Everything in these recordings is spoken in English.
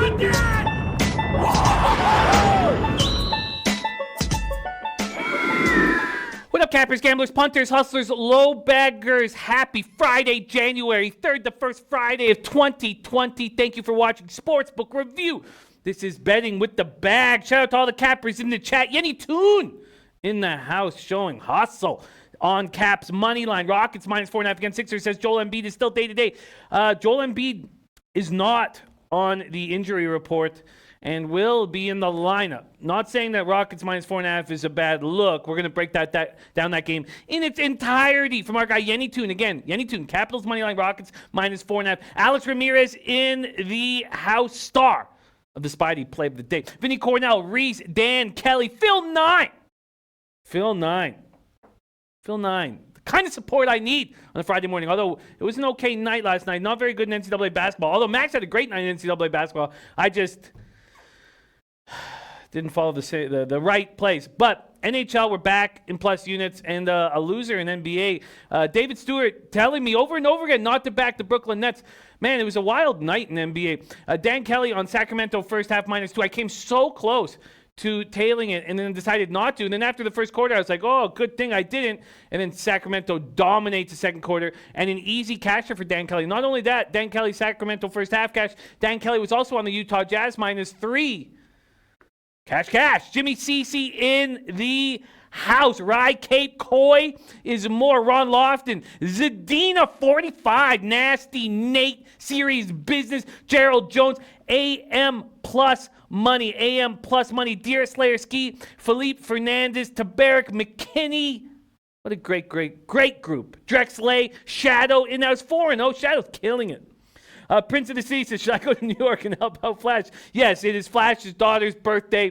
What up, cappers, gamblers, punters, hustlers, low baggers? Happy Friday, January 3rd, the first Friday of 2020. Thank you for watching Sportsbook Review. This is Betting with the Bag. Shout out to all the cappers in the chat. Yenny Toon in the house showing hustle on Caps money line. Rockets -4.5 against Sixers, says Joel Embiid is still day-to-day. Joel Embiid is not on the injury report and will be in the lineup. Not saying that Rockets -4.5 is a bad look. We're going to break that down that game in its entirety from our guy Yenny Toon. Again, Yenny Toon, Capitals money line, Rockets -4.5. Alex Ramirez in the house, star of the Spidey play of the day. Vinny Cornell, Reese, Dan Kelly, Phil 9. The kind of support I need on a Friday morning. Although it was an okay night last night. Not very good in NCAA basketball. Although Max had a great night in NCAA basketball. I just didn't follow the right place. But NHL, we're back in plus units, and a loser in NBA. David Stewart telling me over and over again not to back the Brooklyn Nets. Man, it was a wild night in NBA. Dan Kelly on Sacramento first half -2. I came so close to tailing it and then decided not to. And then after the first quarter, I was like, oh, good thing I didn't. And then Sacramento dominates the second quarter and an easy casher for Dan Kelly. Not only that, Dan Kelly, Sacramento first half cash. Dan Kelly was also on the Utah Jazz -3. Cash. Jimmy Cece in the house. Rye Cape Coy is more. Ron Lofton. Zadina 45. Nasty Nate. Series Business. Gerald Jones. AM plus money. Deer Slayer Ski. Philippe Fernandez. Tabarak McKinney. What a great group. Drexley. Shadow. And that was 4-0. Shadow's killing it. Prince of the Sea says, should I go to New York and help out Flash? Yes, it is Flash's daughter's birthday.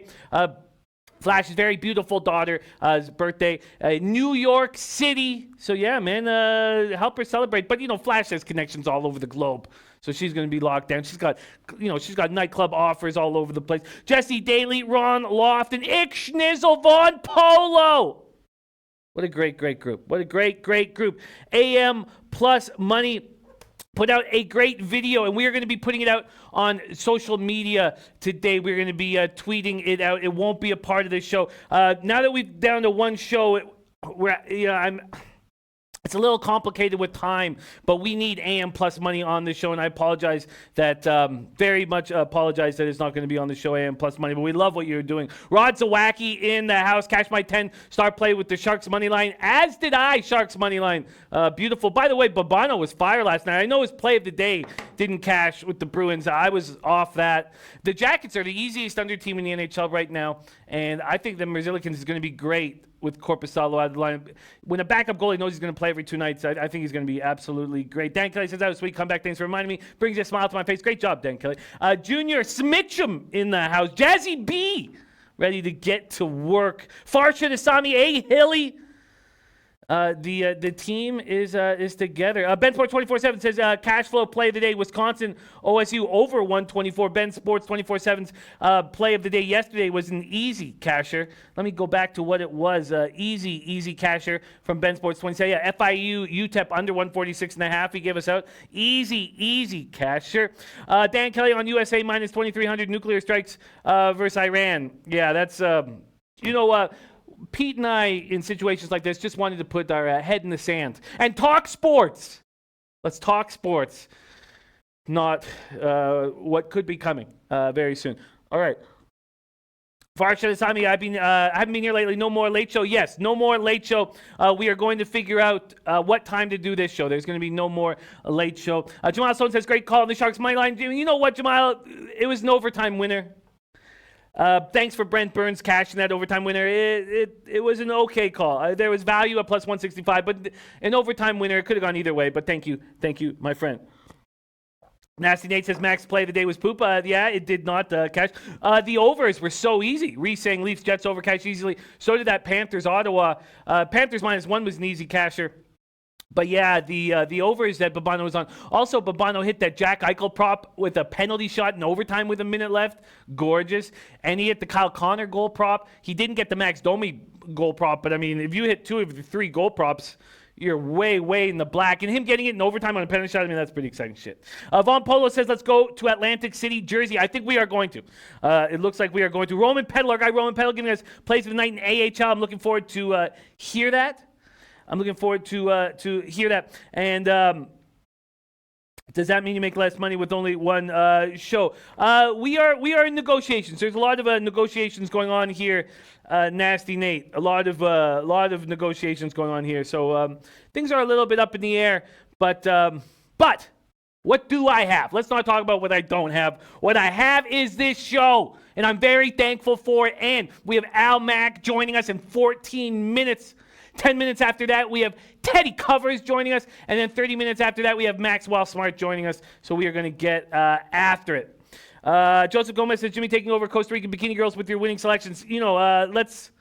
Flash's very beautiful daughter's birthday. New York City. So, yeah, man, help her celebrate. But, Flash has connections all over the globe. So she's going to be locked down. She's got nightclub offers all over the place. Jesse Daly, Ron Lofton, Ick Schnizzle, Von Polo. What a great group. AM plus money put out a great video, and we are going to be putting it out on social media today. We're going to be tweeting it out. It won't be a part of the show. Now that we're down to one show, it's a little complicated with time, but we need AM plus money on the show, and I apologize that, very much apologize that it's not going to be on the show, AM plus money, but we love what you're doing. Rod Zawacki in the house, cash my 10, start play with the Sharks money line, as did I, Sharks money line. Beautiful. By the way, Babano was fire last night. I know his play of the day didn't cash with the Bruins. I was off that. The Jackets are the easiest under team in the NHL right now, and I think the Merzilikins is going to be great with Korpisalo out of the line. When a backup goalie knows he's going to play every 2 nights, I think he's going to be absolutely great. Dan Kelly says, that was a sweet comeback. Thanks for reminding me. Brings a smile to my face. Great job, Dan Kelly. Junior Smitchum in the house. Jazzy B, ready to get to work. Farsha Asami, A. Hilly. The team is together. Ben Sports 24/7 says cash flow play of the day, Wisconsin OSU over 124. Ben Sports 24/7's play of the day yesterday was an easy casher. Let me go back to what it was. Easy casher from Ben Sports 27. Yeah, FIU UTEP under 146.5. He gave us out. Easy casher. Dan Kelly on USA -2300 nuclear strikes versus Iran. Yeah, that's Pete and I, in situations like this, just wanted to put our head in the sand and talk sports. Let's talk sports, not what could be coming very soon. All right. Farsha Asami, I haven't been here lately. No more late show. Yes, no more late show. We are going to figure out what time to do this show. There's going to be no more late show. Jamal Stone says, great call on the Sharks money line. You know what, Jamal? It was an overtime winner. Thanks for Brent Burns cashing that overtime winner. It was an okay call. There was value at plus 165, but an overtime winner, it could have gone either way. But thank you, my friend. Nasty Nate says Max play of the day was poop. Yeah, it did not cash. The overs were so easy. Reese saying Leafs Jets over cash easily. So did that Panthers Ottawa. Panthers -1 was an easy casher. But yeah, the overs that Babano was on. Also, Babano hit that Jack Eichel prop with a penalty shot in overtime with a minute left. Gorgeous. And he hit the Kyle Connor goal prop. He didn't get the Max Domi goal prop, but I mean, if you hit 2 of the 3 goal props, you're way, way in the black. And him getting it in overtime on a penalty shot, I mean, that's pretty exciting shit. Von Polo says, let's go to Atlantic City, Jersey. I think we are going to. It looks like we are going to. Roman Peddle, our guy Roman Peddle, giving us plays of the night in AHL. I'm looking forward to hear that. And does that mean you make less money with only one show? We are in negotiations. There's a lot of negotiations going on here. Nasty Nate, a lot of negotiations going on here. So things are a little bit up in the air. But what do I have? Let's not talk about what I don't have. What I have is this show, and I'm very thankful for it. And we have Al Mack joining us in 14 minutes. 10 minutes after that, we have Teddy Covers joining us. And then 30 minutes after that, we have Maxwell Smart joining us. So we are going to get after it. Joseph Gomez says, Jimmy taking over Costa Rican Bikini Girls with your winning selections. Let's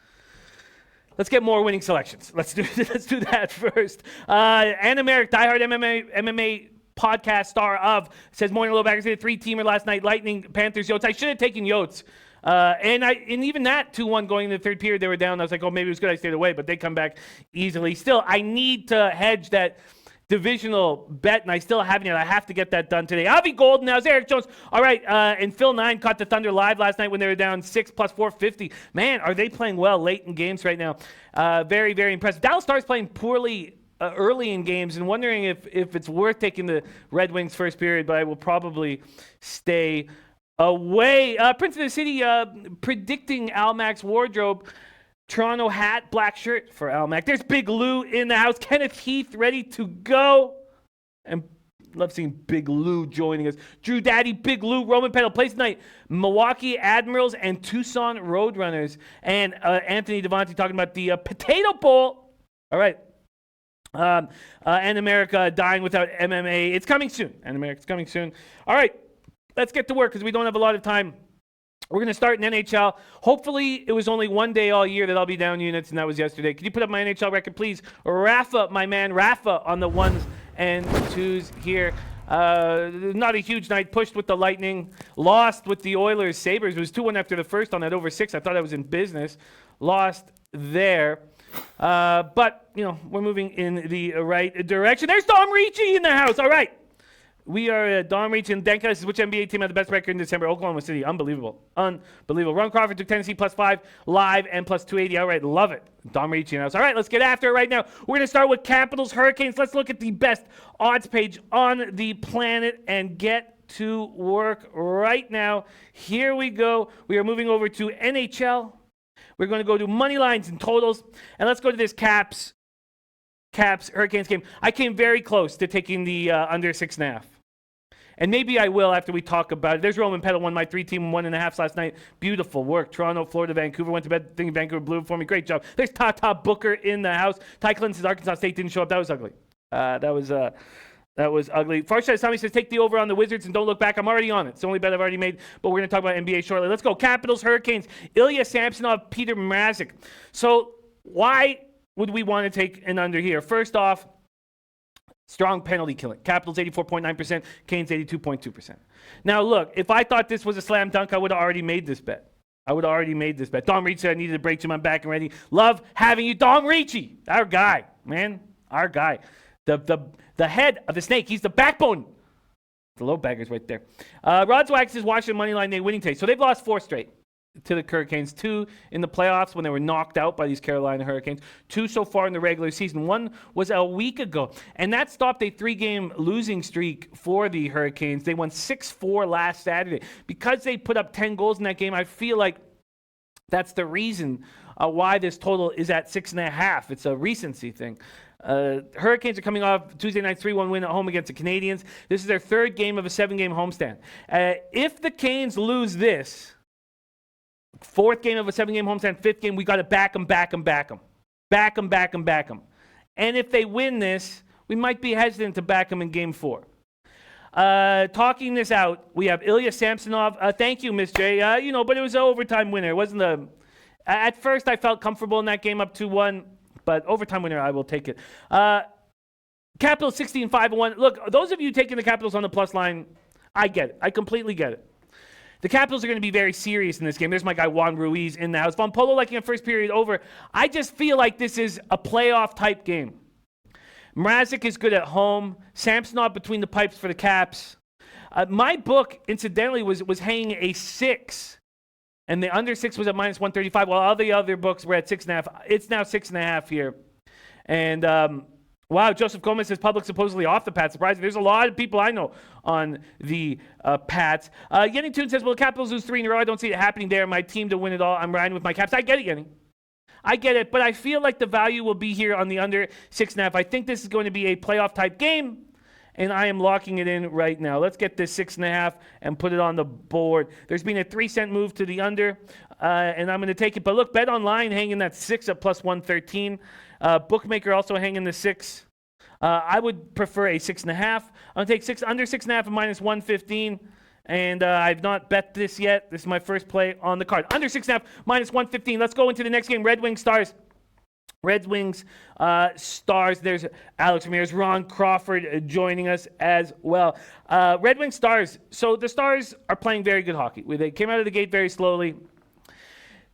get more winning selections. Let's do that first. Anna Merrick, diehard MMA podcast star of, says, morning, low backers, did a 3-teamer last night, Lightning, Panthers, Yotes. I should have taken Yotes. And even that 2-1 going into the third period, they were down. I was like, oh, maybe it was good I stayed away, but they come back easily. Still, I need to hedge that divisional bet, and I still haven't yet. I have to get that done today. Avi Golden, now Eric Jones. All right, and Phil 9 caught the Thunder live last night when they were down 6 plus 450. Man, are they playing well late in games right now. Very, very impressive. Dallas Stars playing poorly early in games, and wondering if it's worth taking the Red Wings first period, but I will probably stay away. Prince of the City predicting Al Mack's wardrobe. Toronto hat, black shirt for Al Mack. There's Big Lou in the house. Kenneth Heath ready to go. And love seeing Big Lou joining us. Drew Daddy, Big Lou, Roman Peddle plays tonight. Milwaukee Admirals and Tucson Roadrunners. And Anthony Devontae talking about the Potato Bowl. All right. And America dying without MMA. It's coming soon. And America's coming soon. All right. Let's get to work because we don't have a lot of time. We're going to start in NHL. Hopefully, it was only one day all year that I'll be down units, and that was yesterday. Could you put up my NHL record, please? Rafa, my man, Rafa on the 1s and 2s here. Not a huge night. Pushed with the Lightning. Lost with the Oilers. Sabres. It was 2-1 after the first on that over 6. I thought I was in business. Lost there. But, we're moving in the right direction. There's Dom Ricci in the house. All right. We are Dom Ricci and Denka. This is which NBA team had the best record in December? Oklahoma City. Unbelievable. Ron Crawford took Tennessee +5 live and +280. All right, love it. Dom Ricci in the house. All right, let's get after it right now. We're going to start with Capitals Hurricanes. Let's look at the best odds page on the planet and get to work right now. Here we go. We are moving over to NHL. We're going to go to money lines and totals. And let's go to this Caps Hurricanes game. I came very close to taking the under 6.5. And maybe I will after we talk about it. There's Roman Peddle, won my 3-team 1.5 last night. Beautiful work. Toronto, Florida, Vancouver. Went to bed thinking Vancouver blew for me. Great job. There's Tata Booker in the house. Ty Clinton says Arkansas State didn't show up. That was ugly. That was ugly. Farshad Tommy says take the over on the Wizards and don't look back. I'm already on it. It's the only bet I've already made. But we're going to talk about NBA shortly. Let's go. Capitals, Hurricanes. Ilya Samsonov, Peter Mrazek. So why would we want to take an under here? First off, strong penalty killing. Capitals 84.9%, Canes 82.2%. Now look, if I thought this was a slam dunk, I would have already made this bet. Dom Ricci said I needed a break to my back and ready. Love having you, Dom Ricci. Our guy, man. Our guy. The head of the snake. He's the backbone. The low baggers right there. Rods Wax is Washington money line day winning today. So they've lost 4 straight to the Hurricanes. 2 in the playoffs when they were knocked out by these Carolina Hurricanes. 2 so far in the regular season. 1 was a week ago. And that stopped a 3-game losing streak for the Hurricanes. They won 6-4 last Saturday. Because they put up 10 goals in that game, I feel like that's the reason why this total is at 6.5. It's a recency thing. Hurricanes are coming off Tuesday night's 3-1 win at home against the Canadiens. This is their 3rd game of a 7-game homestand. If the Canes lose this, 4th game of a 7-game homestand, 5th game, we got to back them. And if they win this, we might be hesitant to back them in Game 4. Talking this out, we have Ilya Samsonov. Thank you, Miss J. But it was an overtime winner. It wasn't at first, I felt comfortable in that game up 2-1, but overtime winner, I will take it. Capitals 16-5-1. Look, those of you taking the Capitals on the plus line, I get it. I completely get it. The Capitals are going to be very serious in this game. There's my guy Juan Ruiz in the house. Von Polo liking a first period over. I just feel like this is a playoff type game. Mrazek is good at home. Samsonov between the pipes for the Caps. My book, incidentally, was hanging a 6. And the under 6 was at minus 135, while all the other books were at 6.5. It's now 6.5 here. And wow, Joseph Gomez says Public supposedly off the Pats. Surprising. There's a lot of people I know on the Pats. Yenny Toon says, well, the Capitals lose 3 in a row. I don't see it happening there. My team to win it all. I'm riding with my Caps. I get it, Yenny. I get it, but I feel like the value will be here on the under 6.5. I think this is going to be a playoff type game, and I am locking it in right now. Let's get this 6.5 and put it on the board. There's been a 3-cent move to the under, and I'm going to take it. But look, Bet Online hanging that 6 at plus 113. Bookmaker also hanging the 6. I would prefer a 6.5. I'm going to take under 6.5 and minus 115. And I've not bet this yet. This is my first play on the card. Under 6.5, minus 115. Let's go into the next game. Red Wings Stars. Red Wings Stars. There's Alex Ramirez, Ron Crawford joining us as well. Red Wings Stars. So the Stars are playing very good hockey. They came out of the gate very slowly.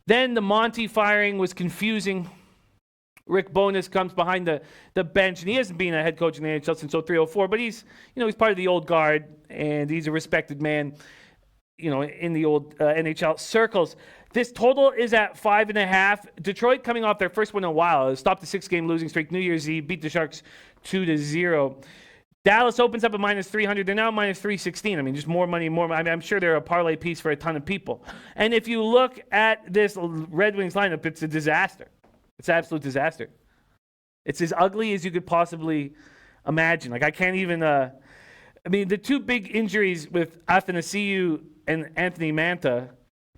Then the Monty firing was confusing. Rick Bowness comes behind the bench, and he hasn't been a head coach in the NHL since 03-04, but he's part of the old guard, and he's a respected man, in the old NHL circles. This total is at 5.5. Detroit coming off their first win in a while. Stopped the 6-game losing streak. New Year's Eve, beat the Sharks 2-0. Dallas opens up at minus 300. They're now minus 316. I mean, just more money, more. I'm sure they're a parlay piece for a ton of people. And if you look at this Red Wings lineup, it's a disaster. It's an absolute disaster. It's as ugly as you could possibly imagine. Like, I can't even... the two big injuries with Athanasiou and Anthony Mantha.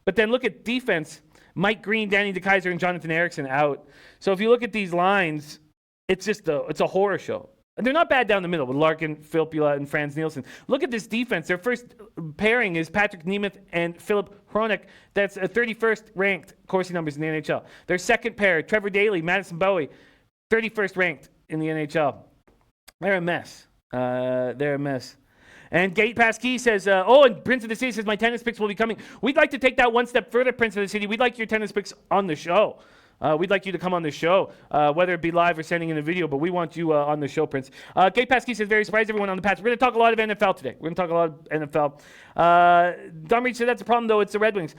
But then look at defense. Mike Green, Danny DeKeyser, and Jonathan Ericsson out. So if you look at these lines, it's a horror show. And they're not bad down the middle with Larkin, Filppula, and Franz Nielsen. Look at this defense. Their first pairing is Patrick Nemeth and Philip Hronek. That's a 31st ranked Corsi numbers in the NHL. Their second pair, Trevor Daley, Madison Bowie, 31st ranked in the NHL. They're a mess. And Gate Pasquis says, and Prince of the City says, my tennis picks will be coming. We'd like to take that one step further, Prince of the City. We'd like your tennis picks on the show. We'd like you to come on the show, whether it be live or sending in a video, but we want you on the show, Prince. Gate Pasquis says, very surprised everyone on the Pats. We're going to talk a lot of NFL today. Don Reed said, that's a problem, though. It's the Red Wings.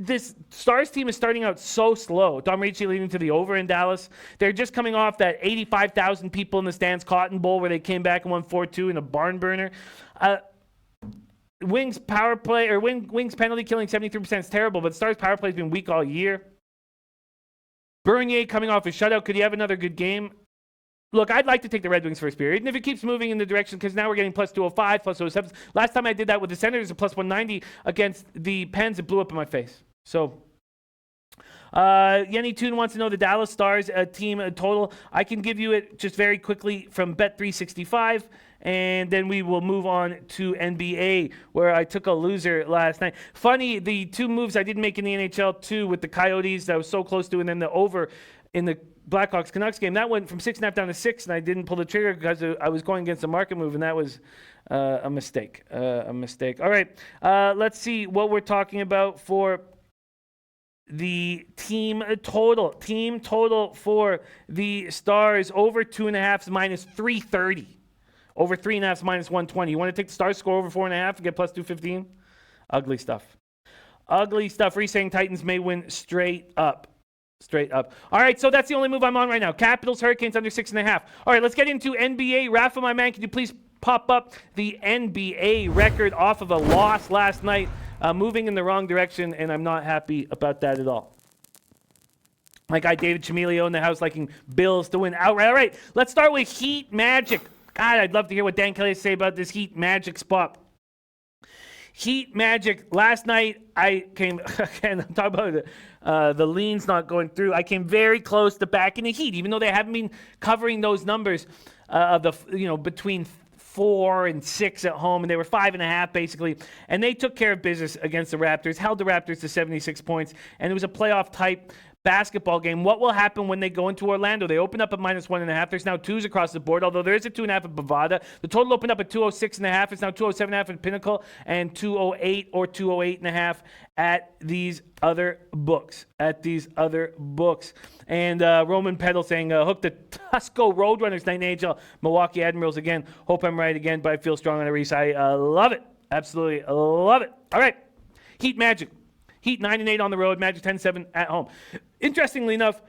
This Stars team is starting out so slow. Don Reed leading to the over in Dallas. They're just coming off that 85,000 people in the stands Cotton Bowl where they came back and won 4-2 in a barn burner. Wings power play or Wings penalty killing 73% is terrible, but Stars power play has been weak all year. Bernier coming off his shutout. Could he have another good game? Look, I'd like to take the Red Wings first period. And if it keeps moving in the direction, because now we're getting plus 205, plus 207. Last time I did that with the Senators, a plus 190 against the Pens, it blew up in my face. So, Yenny Toon wants to know the Dallas Stars team total. I can give you it just very quickly from Bet365. And then we will move on to NBA, where I took a loser last night. Funny, the two moves I didn't make in the NHL, too, with the Coyotes that I was so close to, and then the over in the Blackhawks-Canucks game, that went from 6.5 down to 6, and I didn't pull the trigger because I was going against the market move, and that was a mistake. All right, let's see what we're talking about for the team total. Team total for the Stars, over 2.5 minus 330. Over 3.5 is minus 120. You want to take the Stars score over 4.5 and get plus 215? Ugly stuff. Reese saying Titans may win straight up. All right, so that's the only move I'm on right now. Capitals, Hurricanes under 6.5. All right, let's get into NBA. Rafa, my man, can you please pop up the NBA record off of a loss last night? Moving in the wrong direction, and I'm not happy about that at all. My guy David Chamilio in the house liking Bills to win outright. All right, let's start with Heat Magic. God, I'd love to hear what Dan Kelly has to say about this Heat Magic spot. Heat Magic. Last night, I came, again, I'm talking about the leans not going through. I came very close to backing the Heat, even though they haven't been covering those numbers of between 4 and 6 at home, and they were 5.5 basically. And they took care of business against the Raptors, held the Raptors to 76 points, and it was a playoff type basketball game. What will happen when they go into Orlando? They open up at -1.5. There's now 2s across the board, although there is a 2.5 at Bovada. The total opened up at 206.5. It's now 207.5 at Pinnacle and 208 or 208.5 at these other books. And Roman Peddle saying, hook the Tusco Roadrunners night in AHL. Milwaukee Admirals again. Hope I'm right again, but I feel strong on the Reese. I love it. Absolutely love it. All right. Heat Magic. Heat 9-8 on the road, Magic 10-7 at home. Interestingly enough,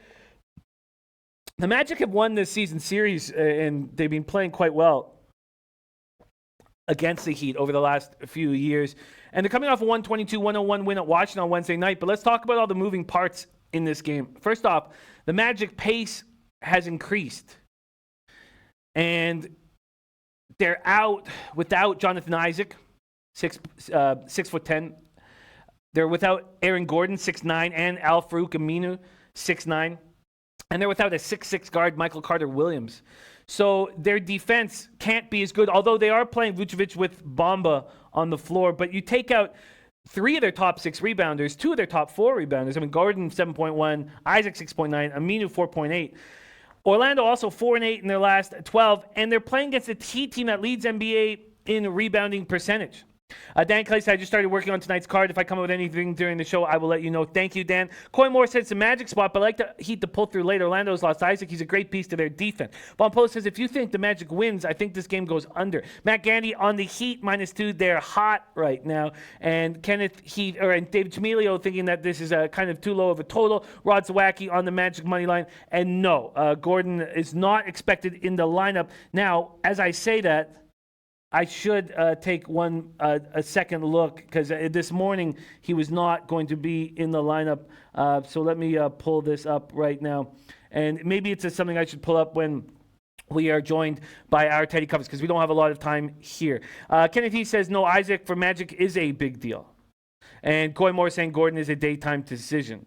the Magic have won this season series, and they've been playing quite well against the Heat over the last few years. And they're coming off a 122-101 win at Washington on Wednesday night. But let's talk about all the moving parts in this game. First off, the Magic pace has increased. And they're out without Jonathan Isaac, 6'10". They're without Aaron Gordon, 6'9", and Al-Farouq Aminu, 6'9". And they're without a 6'6" guard, Michael Carter-Williams. So their defense can't be as good, although they are playing Vucevic with Bamba on the floor. But you take out 3 of their top 6 rebounders, 2 of their top 4 rebounders. I mean, Gordon, 7.1, Isaac, 6.9, Aminu, 4.8. Orlando also 4-8 in their last 12, and they're playing against a Heat team that leads NBA in rebounding percentage. Dan Clay said, I just started working on tonight's card. If I come up with anything during the show, I will let you know. Thank you, Dan. Coy Moore said it's a Magic spot, but I like the Heat to pull through late. Orlando's lost Isaac. He's a great piece to their defense. Von Polo says, if you think the Magic wins, I think this game goes under. Matt Gandy on the Heat, -2. They're hot right now. And David Chmelio thinking that this is kind of too low of a total. Rod Zawacki on the Magic money line. And no, Gordon is not expected in the lineup. Now, as I say that, I should take a second look because this morning he was not going to be in the lineup. So let me pull this up right now. And maybe it's something I should pull up when we are joined by our Teddy Covers because we don't have a lot of time here. Kenneth He says, no, Isaac for Magic is a big deal. And Coy Moore saying Gordon is a daytime decision.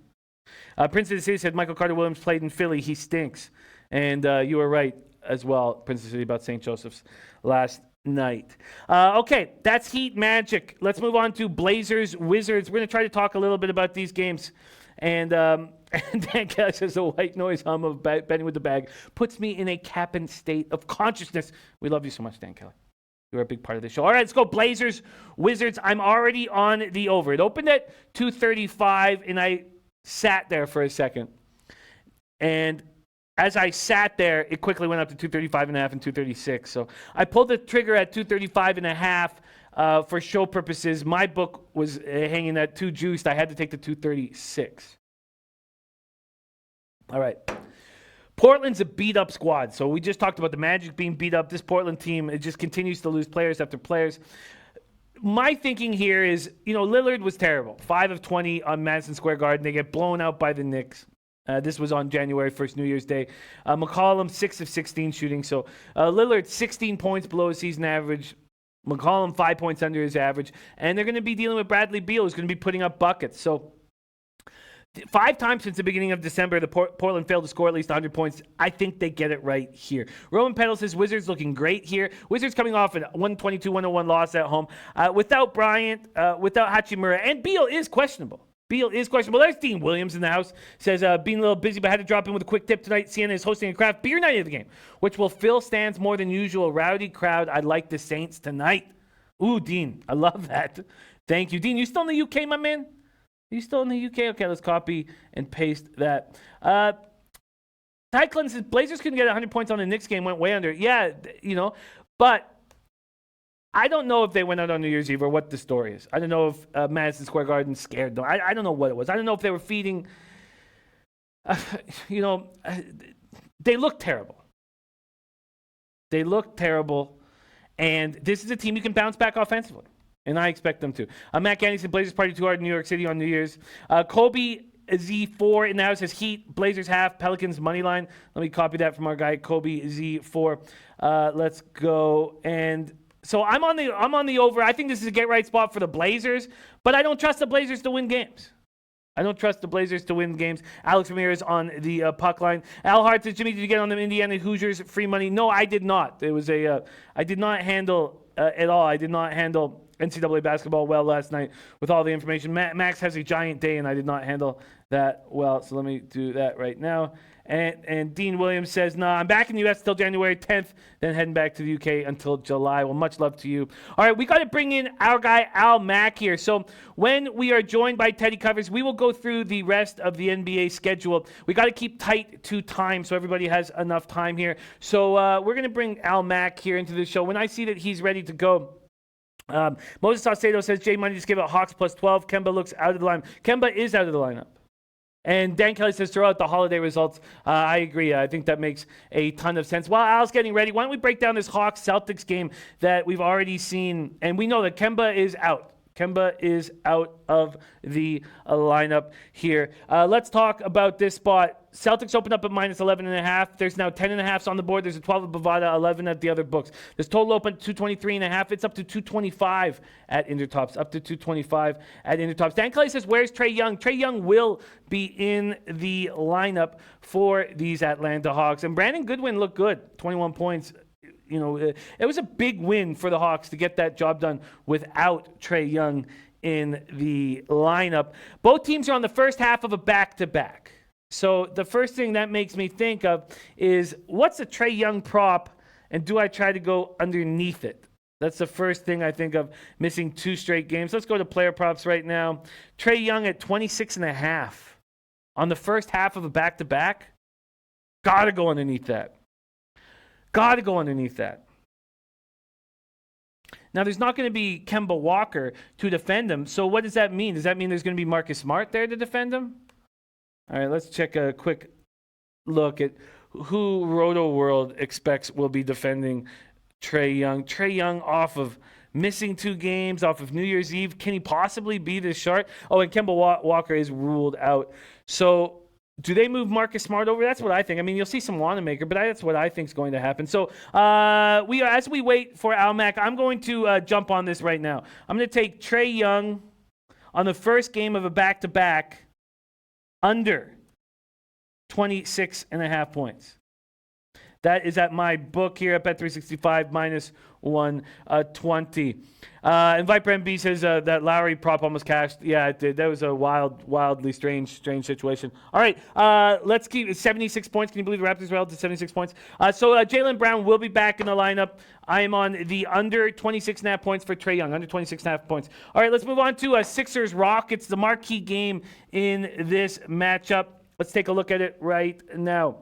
Prince of the City said Michael Carter-Williams played in Philly. He stinks. And you were right as well, Prince of the City, about St. Joseph's last night. Okay, that's Heat Magic. Let's move on to Blazers Wizards. We're going to try to talk a little bit about these games. And Dan Kelly says the white noise hum of betting with the bag puts me in a Cap'n state of consciousness. We love you so much, Dan Kelly. You're a big part of the show. All right, let's go Blazers Wizards. I'm already on the over. It opened at 235, and I sat there for a second. And as I sat there, it quickly went up to 235.5 and 236. So I pulled the trigger at 235.5 for show purposes. My book was hanging at 2 juiced. I had to take the 236. All right. Portland's a beat-up squad. So we just talked about the Magic being beat up. This Portland team, it just continues to lose players after players. My thinking here is, Lillard was terrible. 5 of 20 on Madison Square Garden. They get blown out by the Knicks. This was on January 1st, New Year's Day. McCollum, 6 of 16 shooting. So Lillard, 16 points below his season average. McCollum, 5 points under his average. And they're going to be dealing with Bradley Beal, who's going to be putting up buckets. So 5 times since the beginning of December, the Portland failed to score at least 100 points. I think they get it right here. Roman Peddle says Wizards looking great here. Wizards coming off a 122-101 loss at home. Without Bryant, without Hachimura. And Beal is questionable. There's Dean Williams in the house. Says, being a little busy, but had to drop in with a quick tip tonight. Sienna is hosting a craft beer night of the game, which will fill stands more than usual. Rowdy crowd. I like the Saints tonight. Ooh, Dean. I love that. Thank you. Dean, you still in the UK, my man? Are you still in the UK? Okay, let's copy and paste that. Ty Clinton says, Blazers couldn't get 100 points on the Knicks game. Went way under. Yeah, but I don't know if they went out on New Year's Eve or what the story is. I don't know if Madison Square Garden scared them. I don't know what it was. I don't know if they were feeding. They look terrible. And this is a team you can bounce back offensively. And I expect them to. Matt Gandy said Blazers party too hard in New York City on New Year's. Kobe Z4 in the house says Heat, Blazers half, Pelicans money line. Let me copy that from our guy, Kobe Z4. Let's go. And so I'm on the over. I think this is a get right spot for the Blazers, but I don't trust the Blazers to win games. Alex Ramirez on the puck line. Al Hart says, Jimmy, did you get on the Indiana Hoosiers free money? No, I did not. I did not handle at all. I did not handle NCAA basketball well last night with all the information. Max has a giant day, and I did not handle that well, so let me do that right now. And Dean Williams says, "No, I'm back in the U.S. till January 10th, then heading back to the U.K. until July." Well, much love to you. All right, we got to bring in our guy, Al Mack, here. So when we are joined by Teddy Covers, we will go through the rest of the NBA schedule. We got to keep tight to time so everybody has enough time here. So we're going to bring Al Mack here into the show. When I see that he's ready to go, Moses Saucedo says, Jay Money just gave out Hawks plus 12. Kemba looks out of the lineup. Kemba is out of the lineup. And Dan Kelly says, throw out the holiday results. I agree. I think that makes a ton of sense. While Al's getting ready, why don't we break down this Hawks-Celtics game that we've already seen. And we know that Kemba is out. Kemba is out of the lineup here. Let's talk about this spot. Celtics open up at minus 11.5. There's now 10.5s on the board. There's a 12 at Bovada, 11 at the other books. This total open at 223.5. It's up to 225 at Intertops. Up to 225 at Intertops. Dan Kelly says, where's Trae Young? Trae Young will be in the lineup for these Atlanta Hawks. And Brandon Goodwin looked good. 21 points. You know, it was a big win for the Hawks to get that job done without Trae Young in the lineup. Both teams are on the first half of a back-to-back. So the first thing that makes me think of is, what's a Trae Young prop, and do I try to go underneath it? That's the first thing I think of, missing 2 straight games. Let's go to player props right now. Trae Young at 26.5 on the first half of a back-to-back. Got to go underneath that. Got to go underneath that. Now, there's not going to be Kemba Walker to defend him. So what does that mean? Does that mean there's going to be Marcus Smart there to defend him? All right, let's check a quick look at who Roto World expects will be defending Trae Young. Trae Young off of missing 2 games, off of New Year's Eve. Can he possibly be this sharp? Oh, and Kemba Walker is ruled out. So do they move Marcus Smart over? That's what I think. I mean, you'll see some Wanamaker, but that's what I think is going to happen. So as we wait for Al Mack, I'm going to jump on this right now. I'm going to take Trae Young on the first game of a back-to-back under 26.5 points. That is at my book here at Bet365 minus 120. And Viper MB says that Lowry prop almost cashed. Yeah, it did. That was a wildly strange situation. All right, let's keep 76 points. Can you believe the Raptors were held to 76 points? So Jaylen Brown will be back in the lineup. I am on the under 26.5 points for Trae Young, under 26.5 points. All right, let's move on to Sixers-Rockets, the marquee game in this matchup. Let's take a look at it right now.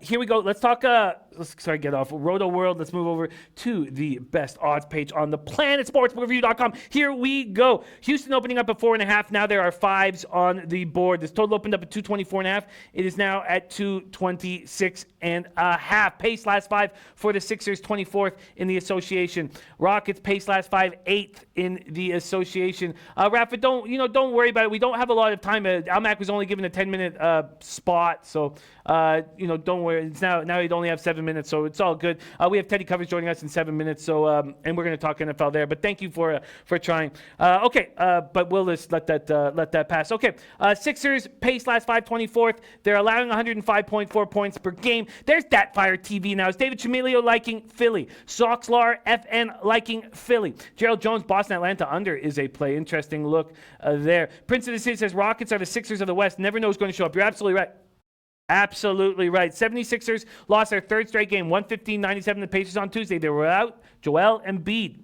Here we go. Let's talk, get off Roto World. Let's move over to the best odds page on the planet, sportsbookreview.com. Here we go. Houston opening up at 4.5. Now there are 5s on the board. This total opened up at 224.5. It is now at 226.5. Pace last 5 for the Sixers, 24th in the association. Rockets pace last 5, 8th in the association. Rafa, don't worry about it. We don't have a lot of time. Al Mack was only given a 10-minute spot, so don't worry. It's now he'd only have 7 minutes, so it's all good. We have Teddy Covers joining us in 7 minutes, so and we're going to talk NFL there. But thank you for trying. But we'll just let that pass. Okay, Sixers pace last 5, 24th. They're allowing 105.4 points per game. There's Datfire TV now. Is David Chamilio liking Philly? Soxlar FN liking Philly. Gerald Jones, Boston, Atlanta under is a play. Interesting look there. Prince of the City says Rockets are the Sixers of the West. Never know who's going to show up. You're absolutely right. Absolutely right. 76ers lost their 3rd straight game, 115-97 the Pacers on Tuesday. They were without Joel Embiid.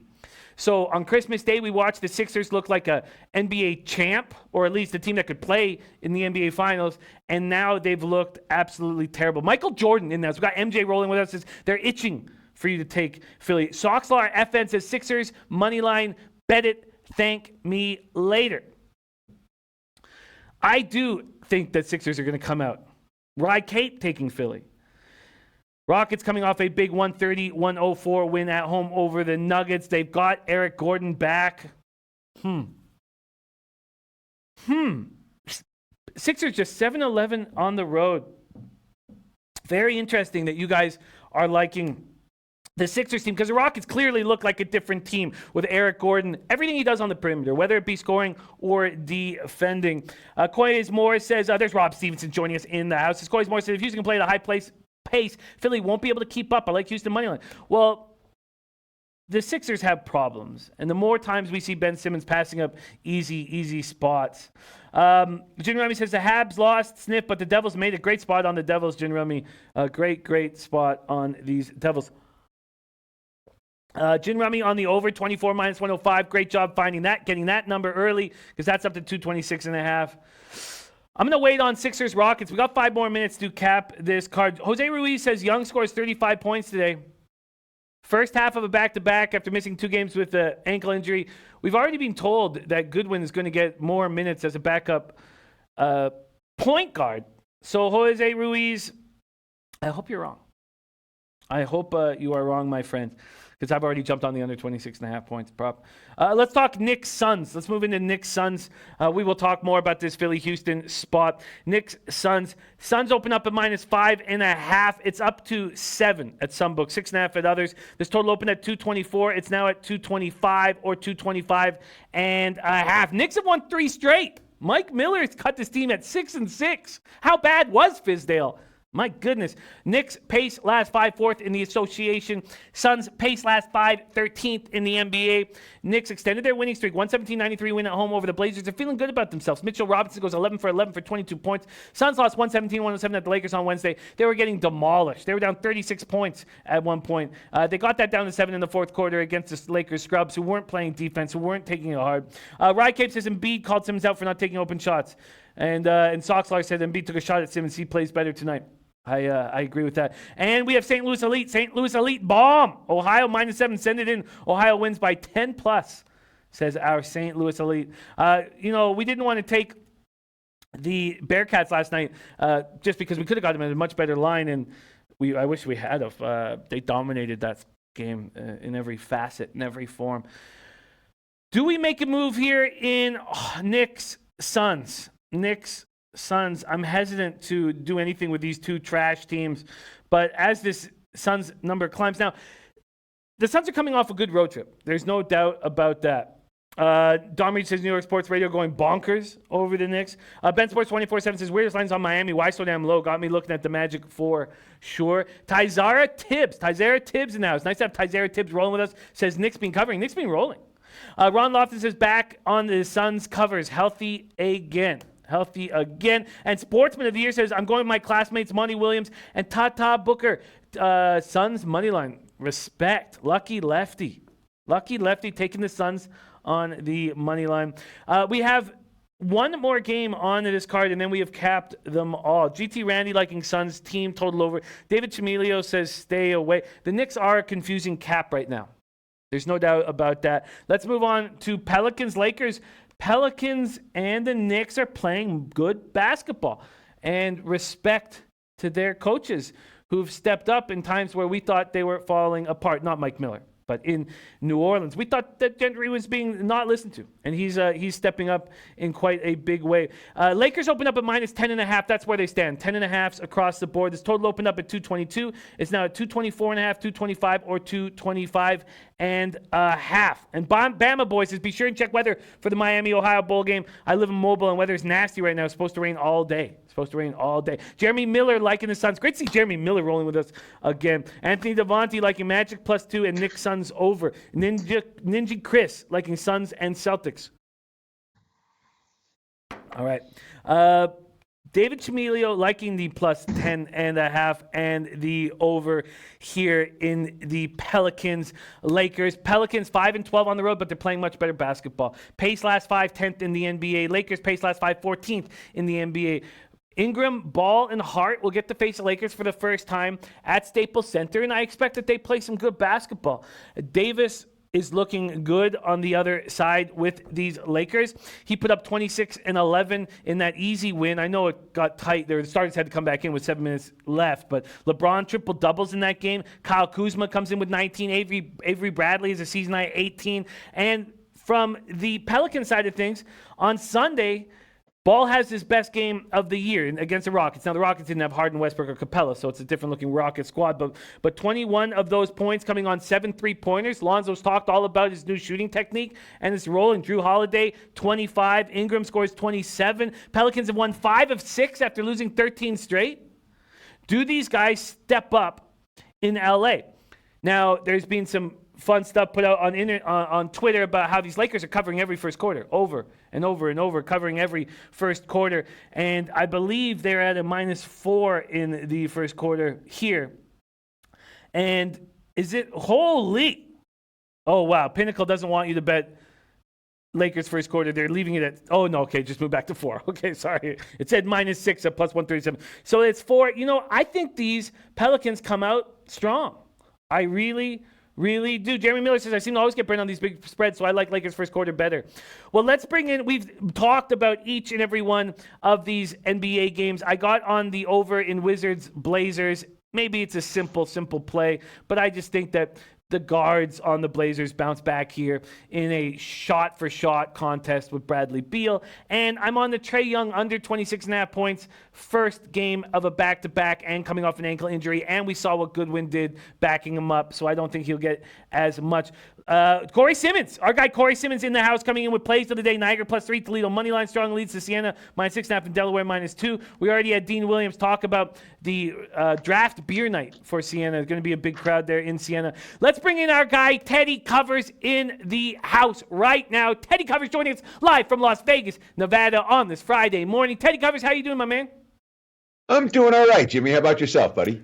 So on Christmas Day, we watched the Sixers look like a NBA champ, or at least a team that could play in the NBA Finals, and now they've looked absolutely terrible. Michael Jordan in there. So we've got MJ rolling with us. They're itching for you to take Philly. Soxlar FN says Sixers, money line, bet it, thank me later. I do think that Sixers are going to come out. Rye Kate taking Philly. Rockets coming off a big 130-104 win at home over the Nuggets. They've got Eric Gordon back. Sixers just 7-11 on the road. Very interesting that you guys are liking the Sixers team, because the Rockets clearly look like a different team with Eric Gordon. Everything he does on the perimeter, whether it be scoring or defending. Coyes Morris says, there's Rob Stevenson joining us in the house. Coyes Morris says, if Houston can play at a high pace, Philly won't be able to keep up. I like Houston money line. Well, the Sixers have problems. And the more times we see Ben Simmons passing up easy spots. Jin Remy says the Habs lost, sniff, but the Devils made a great spot on the Devils, Jin Remy. A great spot on these Devils. Jin Remy on the over, 24 minus 105. Great job finding that, getting that number early, because that's up to 226.5. I'm going to wait on Sixers Rockets. We got 5 more minutes to cap this card. Jose Ruiz says Young scores 35 points today. First half of a back-to-back after missing 2 games with an ankle injury. We've already been told that Goodwin is going to get more minutes as a backup point guard. So Jose Ruiz, I hope you're wrong. I hope you are wrong, my friend, because I've already jumped on the under 26.5 points prop. Let's talk Knicks Suns. Let's move into Knicks Suns. We will talk more about this Philly-Houston spot. Knicks Suns. Suns open up at minus 5.5. It's up to 7 at some books, 6.5 at others. This total opened at 224. It's now at 225 or 225.5. Knicks have won 3 straight. Mike Miller has cut this team at 6-6. How bad was Fizdale? My goodness. Knicks pace last 5, 4th in the association. Suns pace last 5, 13th in the NBA. Knicks extended their winning streak. 117-93 win at home over the Blazers. They're feeling good about themselves. Mitchell Robinson goes 11 for 11 for 22 points. Suns lost 117-107 at the Lakers on Wednesday. They were getting demolished. They were down 36 points at one point. They got that down to 7 in the 4th quarter against the Lakers scrubs who weren't playing defense, who weren't taking it hard. Rye Cape says Embiid called Simmons out for not taking open shots. And Soxlar said Embiid took a shot at Simmons. He plays better tonight. I agree with that. And we have St. Louis Elite. St. Louis Elite bomb. Ohio minus 7. Send it in. Ohio wins by 10 plus, says our St. Louis Elite. We didn't want to take the Bearcats last night just because we could have got them at a much better line. And I wish we had of. They dominated that game in every facet, in every form. Do we make a move here in Knicks Suns? Knicks Suns. I'm hesitant to do anything with these 2 trash teams, but as this Suns number climbs now, the Suns are coming off a good road trip. There's no doubt about that. Don Reed says New York Sports Radio going bonkers over the Knicks. Ben Sports 24/7 says weirdest lines on Miami. Why so damn low? Got me looking at the Magic for sure. Tyzara Tibbs in the house. Nice to have Tyzara Tibbs rolling with us. Says Knicks been covering. Knicks been rolling. Ron Lofton says back on the Suns covers. Healthy again. And Sportsman of the Year says, I'm going with my classmates, Monty Williams and Tata Booker. Suns money line. Respect. Lucky lefty taking the Suns on the money line. We have one more game on this card, and then we have capped them all. GT Randy liking Suns, team total over. David Chimilio says stay away. The Knicks are a confusing cap right now. There's no doubt about that. Let's move on to Pelicans-Lakers. Pelicans and the Knicks are playing good basketball, and respect to their coaches who've stepped up in times where we thought they were falling apart. Not Mike Miller, but in New Orleans. We thought that Gentry was being not listened to, and he's stepping up in quite a big way. Lakers open up at minus 10.5. That's where they stand. 10.5s across the board. This total opened up at 222. It's now at 224.5, 225, or 225.5. And Bama boys says, be sure and check weather for the Miami-Ohio Bowl game. I live in Mobile, and weather is nasty right now. It's supposed to rain all day. Jeremy Miller liking the Suns. Great to see Jeremy Miller rolling with us again. Anthony Devontae liking Magic +2 and Knicks Suns over. Ninja Chris liking Suns and Celtics. All right. David Chimilio liking the +10.5 and the over here in the Pelicans-Lakers. Pelicans 5-12 on the road, but they're playing much better basketball. Pace last 5, 10th in the NBA. Lakers pace last 5, 14th in the NBA. Ingram, Ball, and Hart will get to face the Lakers for the first time at Staples Center, and I expect that they play some good basketball. Davis is looking good on the other side with these Lakers. He put up 26 and 11 in that easy win. I know it got tight there. The starters had to come back in with 7 minutes left, but LeBron triple doubles in that game. Kyle Kuzma comes in with 19. Avery Bradley is a season high 18. And from the Pelican side of things, on Sunday, Ball has his best game of the year against the Rockets. Now, the Rockets didn't have Harden, Westbrook, or Capella, so it's a different-looking Rocket squad. But 21 of those points coming on 7 3-pointers. Lonzo's talked all about his new shooting technique, and it's rolling. Drew Holiday, 25. Ingram scores 27. Pelicans have won 5 of 6 after losing 13 straight. Do these guys step up in L.A.? Now, there's been some fun stuff put out on Twitter about how these Lakers are covering every first quarter, over and over and over, covering every first quarter. And I believe they're at a -4 in the first quarter here. And is it holy? Oh, wow. Pinnacle doesn't want you to bet Lakers first quarter. They're leaving it at, oh, no, okay, just move back to 4. Okay, sorry. It said -6 at +137. So it's 4. I think these Pelicans come out strong. I really do. Jeremy Miller says, I seem to always get burned on these big spreads, so I like Lakers first quarter better. Well, let's bring in, we've talked about each and every one of these NBA games. I got on the over in Wizards Blazers. Maybe it's a simple play, but I just think that the guards on the Blazers bounce back here in a shot-for-shot contest with Bradley Beal. And I'm on the Trae Young under 26.5 points, first game of a back-to-back and coming off an ankle injury. And we saw what Goodwin did backing him up, so I don't think he'll get as much. Corey Simmons, our guy Corey Simmons in the house, coming in with plays of the day. Niagara +3, Toledo moneyline, strong leads to Siena -6.5, and Delaware -2. We already had Dean Williams talk about the draft beer night for Siena. There's going to be a big crowd there in Siena. Let's bring in our guy Teddy Covers in the house right now. Teddy Covers joining us live from Las Vegas, Nevada on this Friday morning. Teddy Covers, how you doing, my man? I'm doing all right, Jimmy. How about yourself, buddy?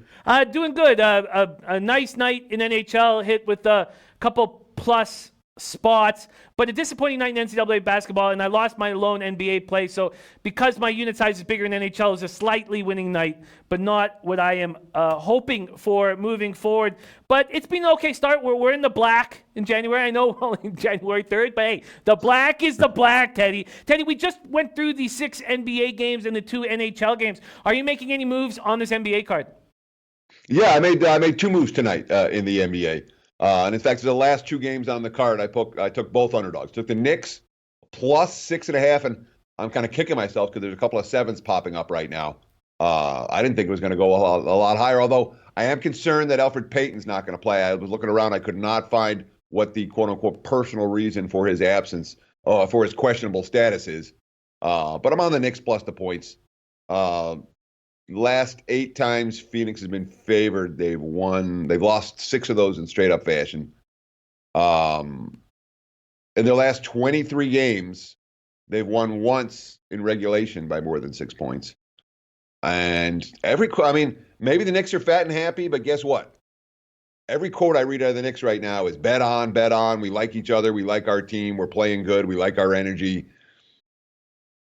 Doing good. A nice night in NHL, hit with a couple plus spots, but a disappointing night in NCAA basketball, and I lost my lone NBA play. So because my unit size is bigger in NHL, it's a slightly winning night, but not what I am hoping for moving forward. But it's been an okay start. We're in the black in January. I know only January 3rd, but hey, the black is the black, Teddy. Teddy, we just went through the 6 NBA games and the 2 NHL games. Are you making any moves on this NBA card? Yeah, I made 2 moves tonight in the NBA. And in fact, the last 2 games on the card, I took both underdogs. Took the Knicks +6.5, and I'm kind of kicking myself because there's a couple of 7s popping up right now. I didn't think it was going to go a lot higher, although I am concerned that Elfrid Payton's not going to play. I was looking around. I could not find what the quote-unquote personal reason for his absence, for his questionable status is. But I'm on the Knicks plus the points. Last 8 times Phoenix has been favored, they've lost 6 of those in straight up fashion. In their last 23 games, they've won once in regulation by more than 6 points. And maybe the Knicks are fat and happy, but guess what? Every quote I read out of the Knicks right now is bet on. We like each other. We like our team. We're playing good. We like our energy.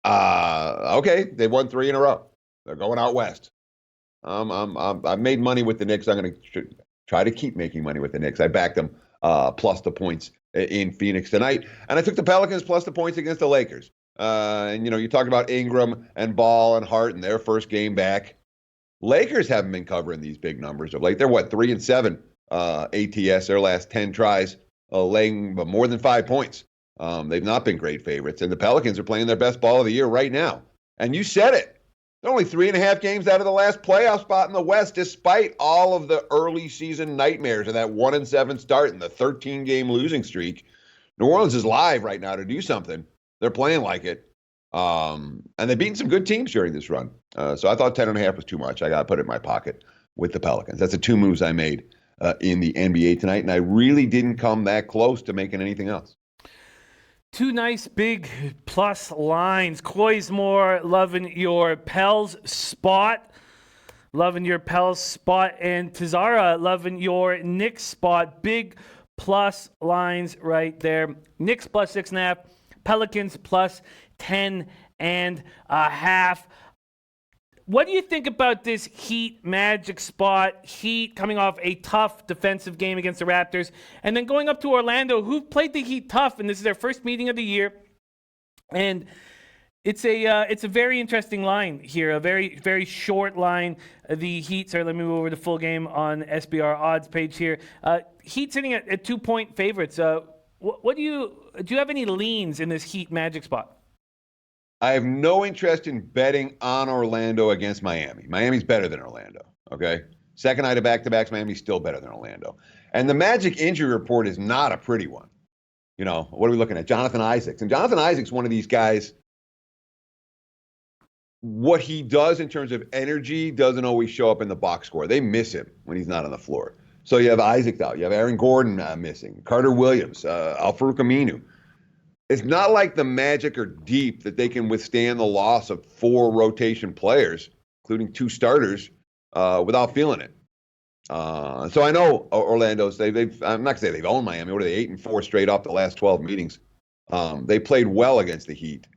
Okay, they've won 3 in a row. They're going out west. I've made money with the Knicks. I'm going to try to keep making money with the Knicks. I backed them plus the points in Phoenix tonight. And I took the Pelicans plus the points against the Lakers. And you talk about Ingram and Ball and Hart in their first game back. Lakers haven't been covering these big numbers of late. They're 3-7 ATS, their last 10 tries, laying more than 5 points. They've not been great favorites. And the Pelicans are playing their best ball of the year right now. And you said it. They're only 3.5 games out of the last playoff spot in the West, despite all of the early season nightmares of that 1-7 start and the 13-game losing streak. New Orleans is live right now to do something. They're playing like it. And they've beaten some good teams during this run. So I thought 10.5 was too much. I got to put it in my pocket with the Pelicans. That's the 2 moves I made in the NBA tonight, and I really didn't come that close to making anything else. 2 nice big plus lines. Coysmore, loving your Pels spot. And Tizara, loving your Knicks spot. Big plus lines right there. Knicks plus 6.5. Pelicans plus 10.5. What do you think about this Heat Magic spot? Heat coming off a tough defensive game against the Raptors, and then going up to Orlando, who played the Heat tough, and this is their first meeting of the year. And it's a very interesting line here, a very, very short line. The Heat, sorry, let me move over to full game on SBR odds page here. Heat sitting at 2-point favorites. What do you have any leans in this Heat Magic spot? I have no interest in betting on Orlando against Miami. Miami's better than Orlando, okay? Second night of back-to-backs, Miami's still better than Orlando. And the Magic injury report is not a pretty one. What are we looking at? Jonathan Isaacs. And Jonathan Isaacs, one of these guys, what he does in terms of energy doesn't always show up in the box score. They miss him when he's not on the floor. So you have Isaac out. You have Aaron Gordon missing. Carter Williams, Al-Farouq Aminu. It's not like the Magic are deep that they can withstand the loss of 4 rotation players, including 2 starters, without feeling it. So I know Orlando's. They've. I'm not gonna say they've owned Miami. What are they, 8-4 straight off the last 12 meetings? They played well against the Heat.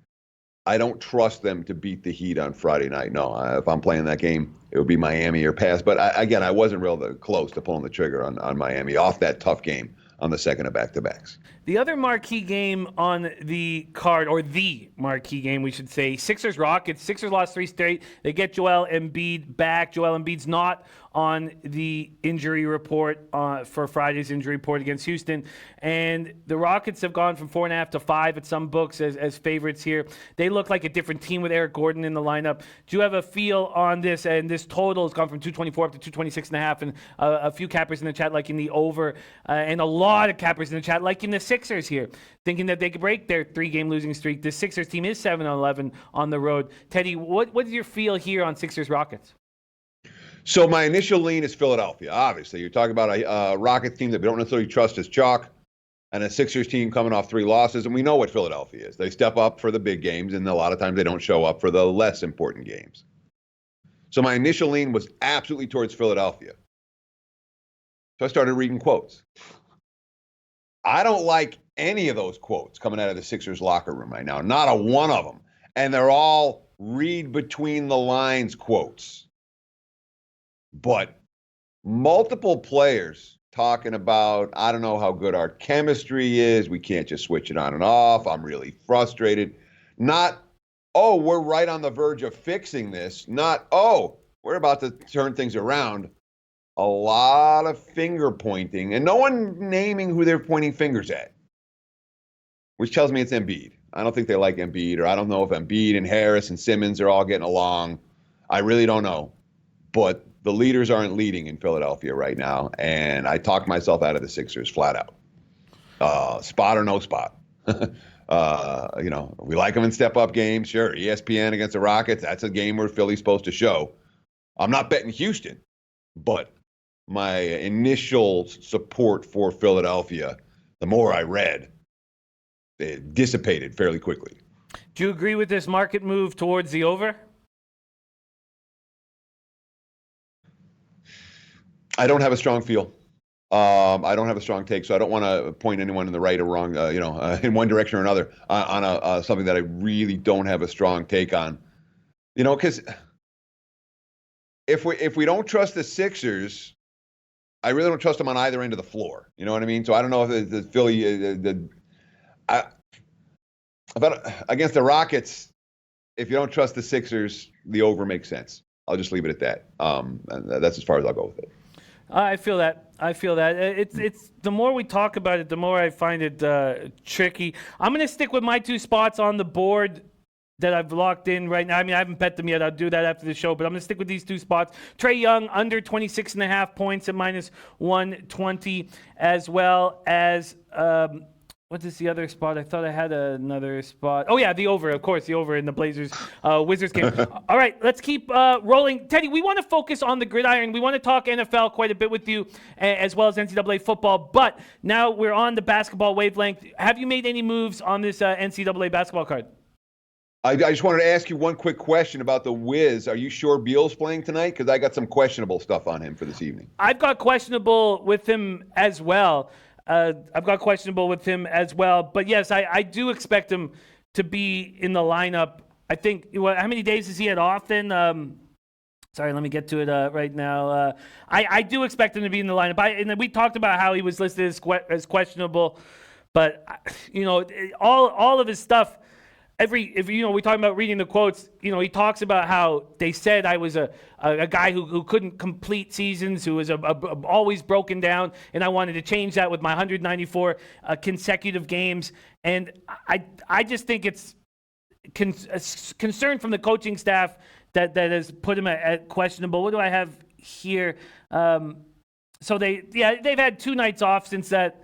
I don't trust them to beat the Heat on Friday night. No, if I'm playing that game, it would be Miami or pass. But I wasn't real close to pulling the trigger on Miami off that tough game on the second of back-to-backs. The other marquee game on the card, or the marquee game, we should say, Sixers-Rockets. Sixers lost 3 straight. They get Joel Embiid back. Joel Embiid's not on the injury report for Friday's injury report against Houston. And the Rockets have gone from 4.5 to 5 at some books as favorites here. They look like a different team with Eric Gordon in the lineup. Do you have a feel on this? And this total has gone from 224 up to 226.5. And a few cappers in the chat liking the over, and a lot of cappers in the chat liking the Sixers here, thinking that they could break their 3-game losing streak. The Sixers team is 7-11 on the road. Teddy, what is your feel here on Sixers-Rockets? So my initial lean is Philadelphia. Obviously, you're talking about a Rockets team that we don't necessarily trust as chalk, and a Sixers team coming off 3 losses, and we know what Philadelphia is. They step up for the big games, and a lot of times they don't show up for the less important games. So my initial lean was absolutely towards Philadelphia. So I started reading quotes. I don't like any of those quotes coming out of the Sixers locker room right now. Not a one of them. And they're all read between the lines quotes. But multiple players talking about, I don't know how good our chemistry is. We can't just switch it on and off. I'm really frustrated. Not, oh, we're right on the verge of fixing this. Not, oh, we're about to turn things around. A lot of finger pointing and no one naming who they're pointing fingers at, which tells me it's Embiid. I don't think they like Embiid, or I don't know if Embiid and Harris and Simmons are all getting along. I really don't know. But the leaders aren't leading in Philadelphia right now, and I talked myself out of the Sixers flat out. Spot or no spot. We like them in step-up games. Sure, ESPN against the Rockets, that's a game where Philly's supposed to show. I'm not betting Houston, but my initial support for Philadelphia, the more I read, it dissipated fairly quickly. Do you agree with this market move towards the over? I don't have a strong feel. I don't have a strong take, so I don't want to point anyone in the right or wrong, in one direction or another on something that I really don't have a strong take on. Because if we don't trust the Sixers, I really don't trust them on either end of the floor. You know what I mean? So I don't know if the Philly, against the Rockets, if you don't trust the Sixers, the over makes sense. I'll just leave it at that. And that's as far as I'll go with it. I feel that. It's the more we talk about it, the more I find it tricky. I'm going to stick with my 2 spots on the board that I've locked in right now. I mean, I haven't bet them yet. I'll do that after the show, but I'm going to stick with these 2 spots. Trae Young under 26.5 points at -120, as well as what is the other spot? I thought I had another spot. Oh, yeah, the over, of course, the over in the Blazers-Wizards game. All right, let's keep rolling. Teddy, we want to focus on the gridiron. We want to talk NFL quite a bit with you, as well as NCAA football. But now we're on the basketball wavelength. Have you made any moves on this NCAA basketball card? I just wanted to ask you one quick question about the Wiz. Are you sure Beal's playing tonight? Because I got some questionable stuff on him for this evening. I've got questionable with him as well. But yes, I do expect him to be in the lineup. I think, how many days has he had off then? Sorry, let me get to it right now. I do expect him to be in the lineup. And we talked about how he was listed as questionable, but all of his stuff. We talk about reading the quotes, he talks about how they said I was a guy who couldn't complete seasons, who was always broken down, and I wanted to change that with my 194 consecutive games. And I just think it's concern from the coaching staff that has put him at questionable. What do I have here? So they've had 2 nights off since that.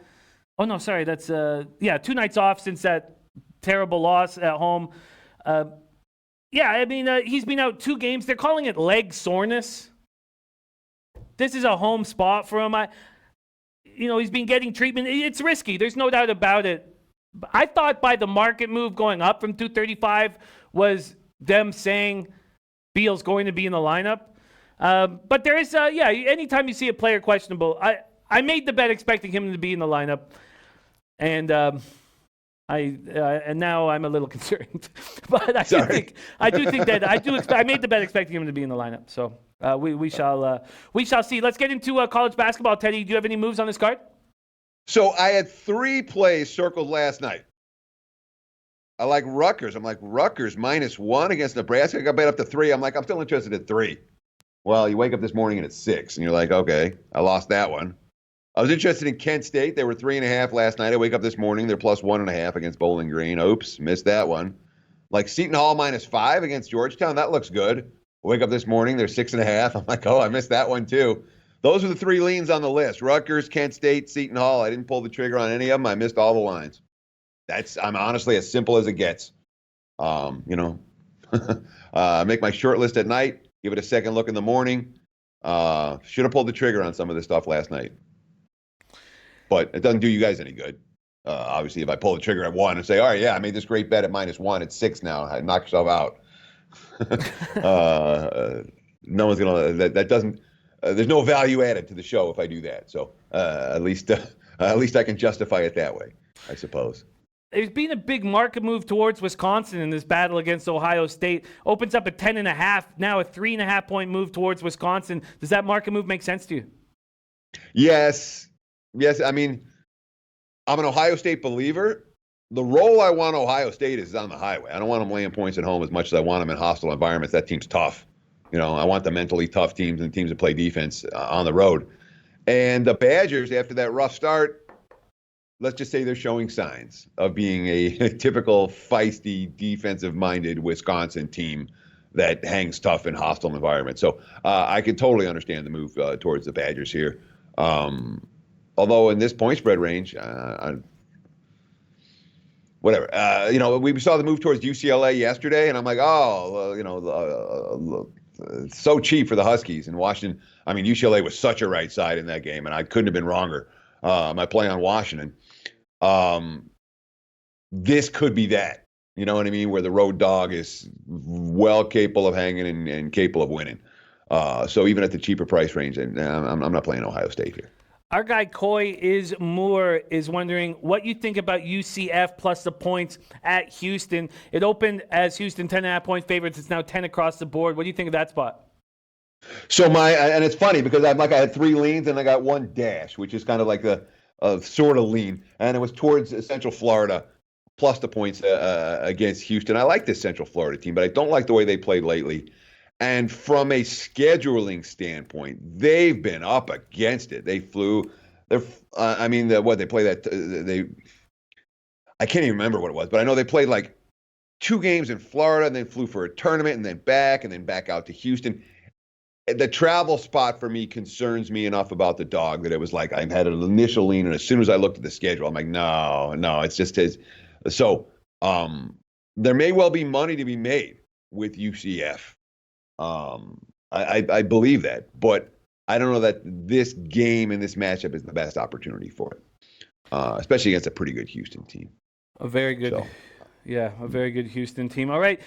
Oh, no, sorry. That's 2 nights off since that terrible loss at home. He's been out 2 games. They're calling it leg soreness. This is a home spot for him. he's been getting treatment. It's risky. There's no doubt about it. I thought by the market move going up from 235 was them saying Beal's going to be in the lineup. But there is, anytime you see a player questionable, I made the bet expecting him to be in the lineup. And and now I'm a little concerned. But I made the bet expecting him to be in the lineup. So we shall see. Let's get into college basketball. Teddy, do you have any moves on this card? So I had 3 plays circled last night. I like Rutgers. I'm like, Rutgers -1 against Nebraska. I got bet up to 3. I'm like, I'm still interested at 3. Well, you wake up this morning and it's 6, and you're like, okay, I lost that one. I was interested in Kent State. They were 3.5 last night. I wake up this morning, they're +1.5 against Bowling Green. Oops, missed that one. Like Seton Hall -5 against Georgetown. That looks good. I wake up this morning, they're 6.5. I'm like, oh, I missed that one too. Those are the 3 leans on the list: Rutgers, Kent State, Seton Hall. I didn't pull the trigger on any of them. I missed all the lines. I'm honestly as simple as it gets. Make my short list at night, give it a second look in the morning. Should have pulled the trigger on some of this stuff last night. But it doesn't do you guys any good. Obviously, if I pull the trigger at 1 and say, all right, yeah, I made this great bet at -1, it's 6 now. I knock yourself out. No one's going to, that doesn't, there's no value added to the show if I do that. So at least I can justify it that way, I suppose. There's been a big market move towards Wisconsin in this battle against Ohio State. Opens up at 10.5, now a 3.5 point move towards Wisconsin. Does that market move make sense to you? Yes. I mean, I'm an Ohio State believer. The role I want Ohio State is on the highway. I don't want them laying points at home as much as I want them in hostile environments. That team's tough. I want the mentally tough teams and teams that play defense on the road. And the Badgers, after that rough start, let's just say they're showing signs of being a typical feisty, defensive-minded Wisconsin team that hangs tough in hostile environments. So I could totally understand the move towards the Badgers here. Although in this point spread range, whatever. We saw the move towards UCLA yesterday, and I'm like, it's so cheap for the Huskies in Washington. I mean, UCLA was such a right side in that game, and I couldn't have been wronger. My play on Washington. This could be that. You know what I mean? Where the road dog is well capable of hanging and capable of winning. So even at the cheaper price range, I'm not playing Ohio State here. Our guy Coy is wondering what you think about UCF plus the points at Houston. It opened as Houston 10.5 point favorites. It's now 10 across the board. What do you think of that spot? So and it's funny because I had 3 leans and I got 1 dash, which is kind of like a sort of lean, and it was towards Central Florida plus the points against Houston. I like this Central Florida team, but I don't like the way they played lately. And from a scheduling standpoint, they've been up against it. They flew. They play that. I can't even remember what it was, but I know they played like 2 games in Florida and then flew for a tournament and then back out to Houston. The travel spot for me concerns me enough about the dog that it was like I had an initial lean, and as soon as I looked at the schedule, I'm like, no, it's just his. So there may well be money to be made with UCF. I believe that, but I don't know that this game and this matchup is the best opportunity for it, especially against a pretty good Houston team. A very good Houston team. All right,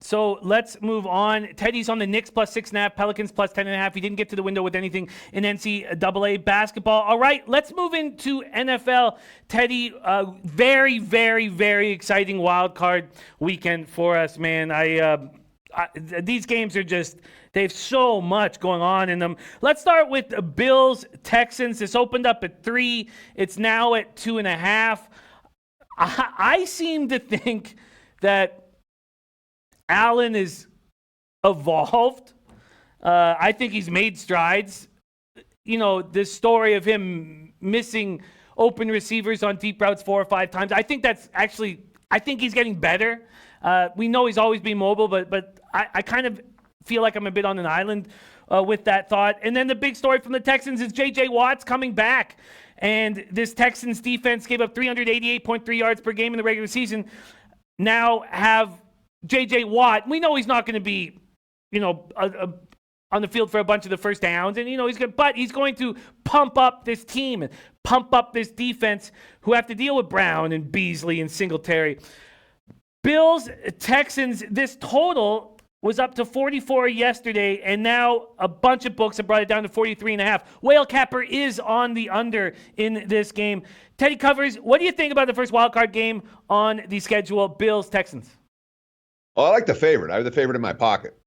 so let's move on. Teddy's on the Knicks plus 6.5, Pelicans plus 10.5. He didn't get to the window with anything in NCAA basketball. All right, let's move into NFL. Teddy, very, very, very exciting wild card weekend for us, man. These games are they have so much going on in them. Let's start with the Bills-Texans. This opened up at 3. It's now at 2.5. I seem to think that Allen is evolved. I think he's made strides. This story of him missing open receivers on deep routes 4 or 5 times, I think he's getting better. We know he's always been mobile, but I kind of feel like I'm a bit on an island with that thought. And then the big story from the Texans is J.J. Watt's coming back. And this Texans defense gave up 388.3 yards per game in the regular season. Now have J.J. Watt. We know he's not going to be, on the field for a bunch of the first downs. And, he's going to pump up this team and pump up this defense who have to deal with Brown and Beasley and Singletary. Bills, Texans, this total was up to 44 yesterday, and now a bunch of books have brought it down to 43.5. Whale Capper is on the under in this game. Teddy Covers, what do you think about the first wildcard game on the schedule, Bills, Texans? Oh, I like the favorite. I have the favorite in my pocket.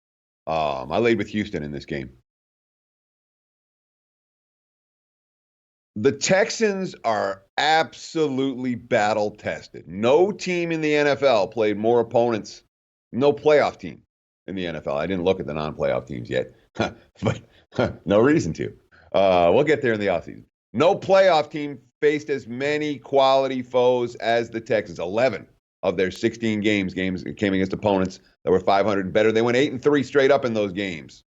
I laid with Houston in this game. The Texans are absolutely battle-tested. No team in the NFL played more opponents. No playoff team in the NFL. I didn't look at the non-playoff teams yet, but no reason to. We'll get there in the offseason. No playoff team faced as many quality foes as the Texans. 11 of their 16 games came against opponents that were 500 and better. They went 8-3 straight up in those games.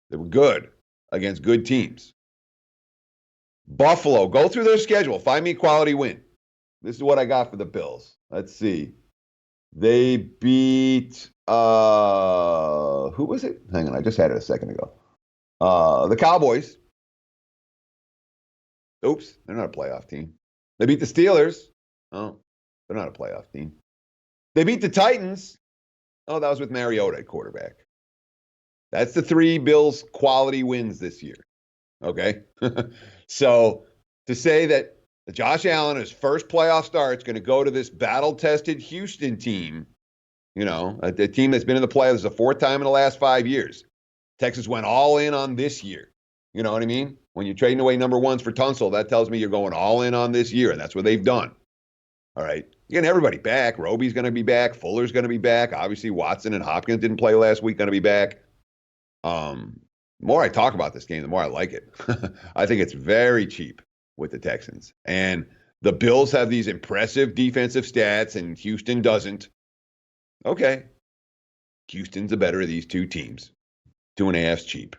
They were good against good teams. Buffalo, go through their schedule. Find me a quality win. This is what I got for the Bills. Let's see. They beat, who was it? Hang on, I just had it a second ago. The Cowboys. Oops, they're not a playoff team. They beat the Steelers. Oh, they're not a playoff team. They beat the Titans. Oh, that was with Mariota at quarterback. That's the 3 Bills quality wins this year. Okay? So to say that Josh Allen, his first playoff start, is going to go to this battle-tested Houston team, a team that's been in the playoffs the 4th time in the last 5 years. Texas went all in on this year. You know what I mean? When you're trading away number ones for Tunsil, that tells me you're going all in on this year, and that's what they've done. All right? You're getting everybody back. Roby's going to be back. Fuller's going to be back. Obviously, Watson and Hopkins didn't play last week, going to be back. The more I talk about this game, the more I like it. I think it's very cheap with the Texans. And the Bills have these impressive defensive stats, and Houston doesn't. Okay. Houston's the better of these two teams. 2.5's cheap.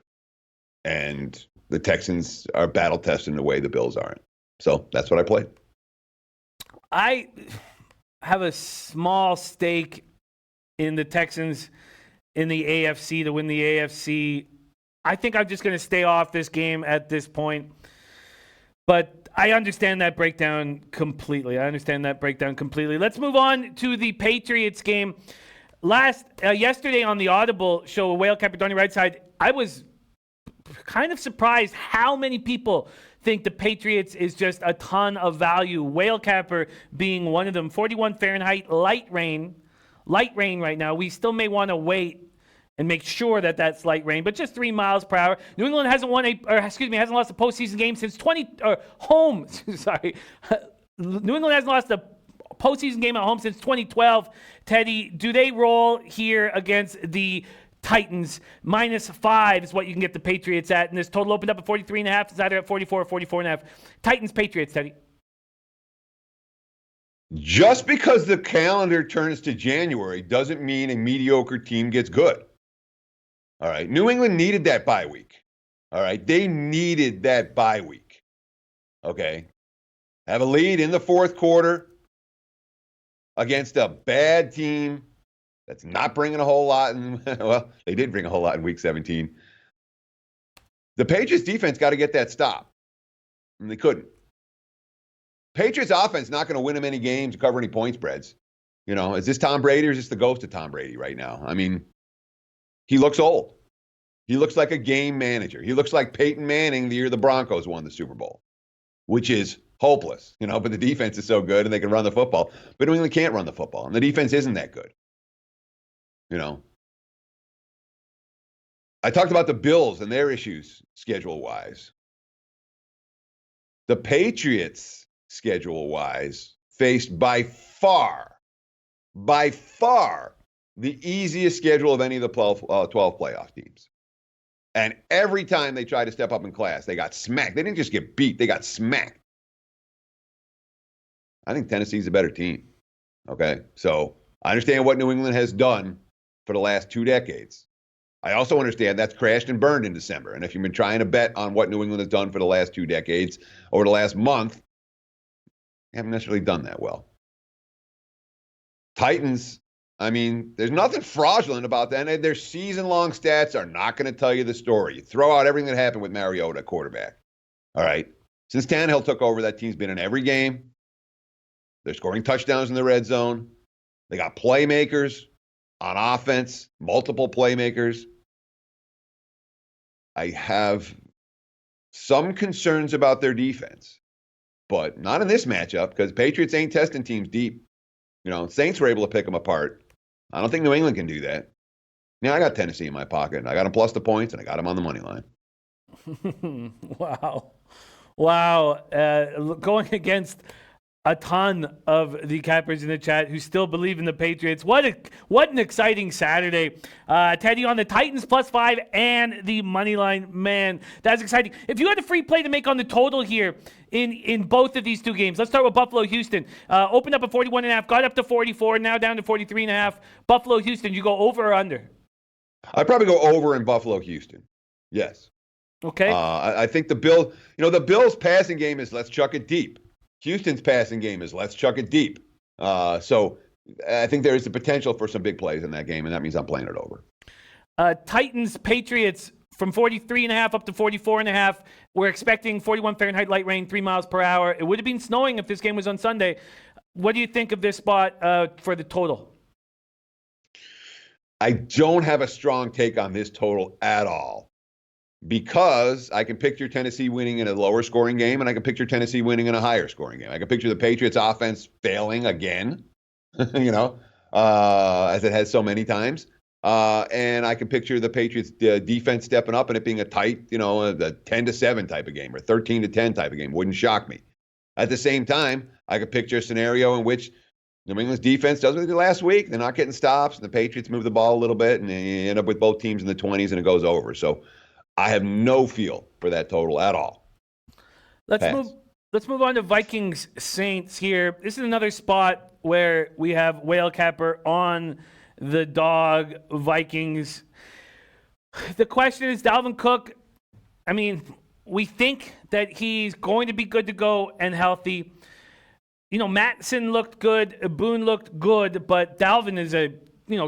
And the Texans are battle-tested in the way the Bills aren't. So that's what I played. I have a small stake in the Texans in the AFC to win the AFC. I think I'm just going to stay off this game at this point. But I understand that breakdown completely. Let's move on to the Patriots game. Yesterday on the Audible show, Whale Capper, Donnie Rightside, I was kind of surprised how many people think the Patriots is just a ton of value. Whale Capper being one of them. 41 Fahrenheit, light rain right now. We still may want to wait and make sure that that's light rain, but just 3 miles per hour. New England hasn't lost a postseason game since New England hasn't lost a postseason game at home since 2012. Teddy, do they roll here against the Titans? -5 is what you can get the Patriots at, and this total opened up at 43.5. It's either at 44 or 44.5. Titans, Patriots, Teddy. Just because the calendar turns to January doesn't mean a mediocre team gets good. All right. New England needed that bye week. All right. They needed that bye week. Okay. Have a lead in the 4th quarter against a bad team that's not bringing a whole lot. Well, they did bring a whole lot in week 17. The Patriots defense got to get that stop. And they couldn't. Patriots offense not going to win them any games, cover any point spreads. Is this Tom Brady or is this the ghost of Tom Brady right now? I mean, he looks old. He looks like a game manager. He looks like Peyton Manning the year the Broncos won the Super Bowl, which is hopeless, but the defense is so good and they can run the football. But New England can't run the football, and the defense isn't that good. I talked about the Bills and their issues schedule-wise. The Patriots, schedule-wise, faced by far, the easiest schedule of any of the 12 playoff teams. And every time they tried to step up in class, they got smacked. They didn't just get beat, they got smacked. I think Tennessee's a better team. Okay? So I understand what New England has done for the last 2 decades. I also understand that's crashed and burned in December. And if you've been trying to bet on what New England has done for the last 2 decades, over the last month, they haven't necessarily done that well. Titans, I mean, there's nothing fraudulent about that. Their season-long stats are not going to tell you the story. You throw out everything that happened with Mariota, quarterback. All right? Since Tannehill took over, that team's been in every game. They're scoring touchdowns in the red zone. They got playmakers on offense, multiple playmakers. I have some concerns about their defense, but not in this matchup because Patriots ain't testing teams deep. Saints were able to pick them apart. I don't think New England can do that. I got Tennessee in my pocket. I got them plus the points, and I got them on the money line. Wow. Going against a ton of the cappers in the chat who still believe in the Patriots. What an exciting Saturday. Teddy on the Titans +5 and the money line. Man, that's exciting. If you had a free play to make on the total here in both of these two games, let's start with Buffalo-Houston. Opened up at 41.5, got up to 44, now down to 43.5. Buffalo-Houston, you go over or under? I'd probably go over in Buffalo-Houston. Yes. Okay. I think the Bills' passing game is let's chuck it deep. Houston's passing game is let's chuck it deep. So I think there is the potential for some big plays in that game, and that means I'm playing it over. Titans-Patriots from 43.5 up to 44.5. We're expecting 41 Fahrenheit light rain, 3 miles per hour. It would have been snowing if this game was on Sunday. What do you think of this spot for the total? I don't have a strong take on this total at all because I can picture Tennessee winning in a lower scoring game and I can picture Tennessee winning in a higher scoring game. I can picture the Patriots offense failing again, as it has so many times. And I can picture the Patriots defense stepping up and it being a tight, a 10-7 type of game or 13-10 type of game. Wouldn't shock me. At the same time, I could picture a scenario in which New England's defense does what they did last week. They're not getting stops, and the Patriots move the ball a little bit, and you end up with both teams in the 20s, and it goes over. So I have no feel for that total at all. Let's move on to Vikings-Saints here. This is another spot where we have Whale Capper on the dog Vikings. The question is Dalvin Cook. I mean, we think that he's going to be good to go and healthy. Mattison looked good, Boone looked good, but Dalvin is a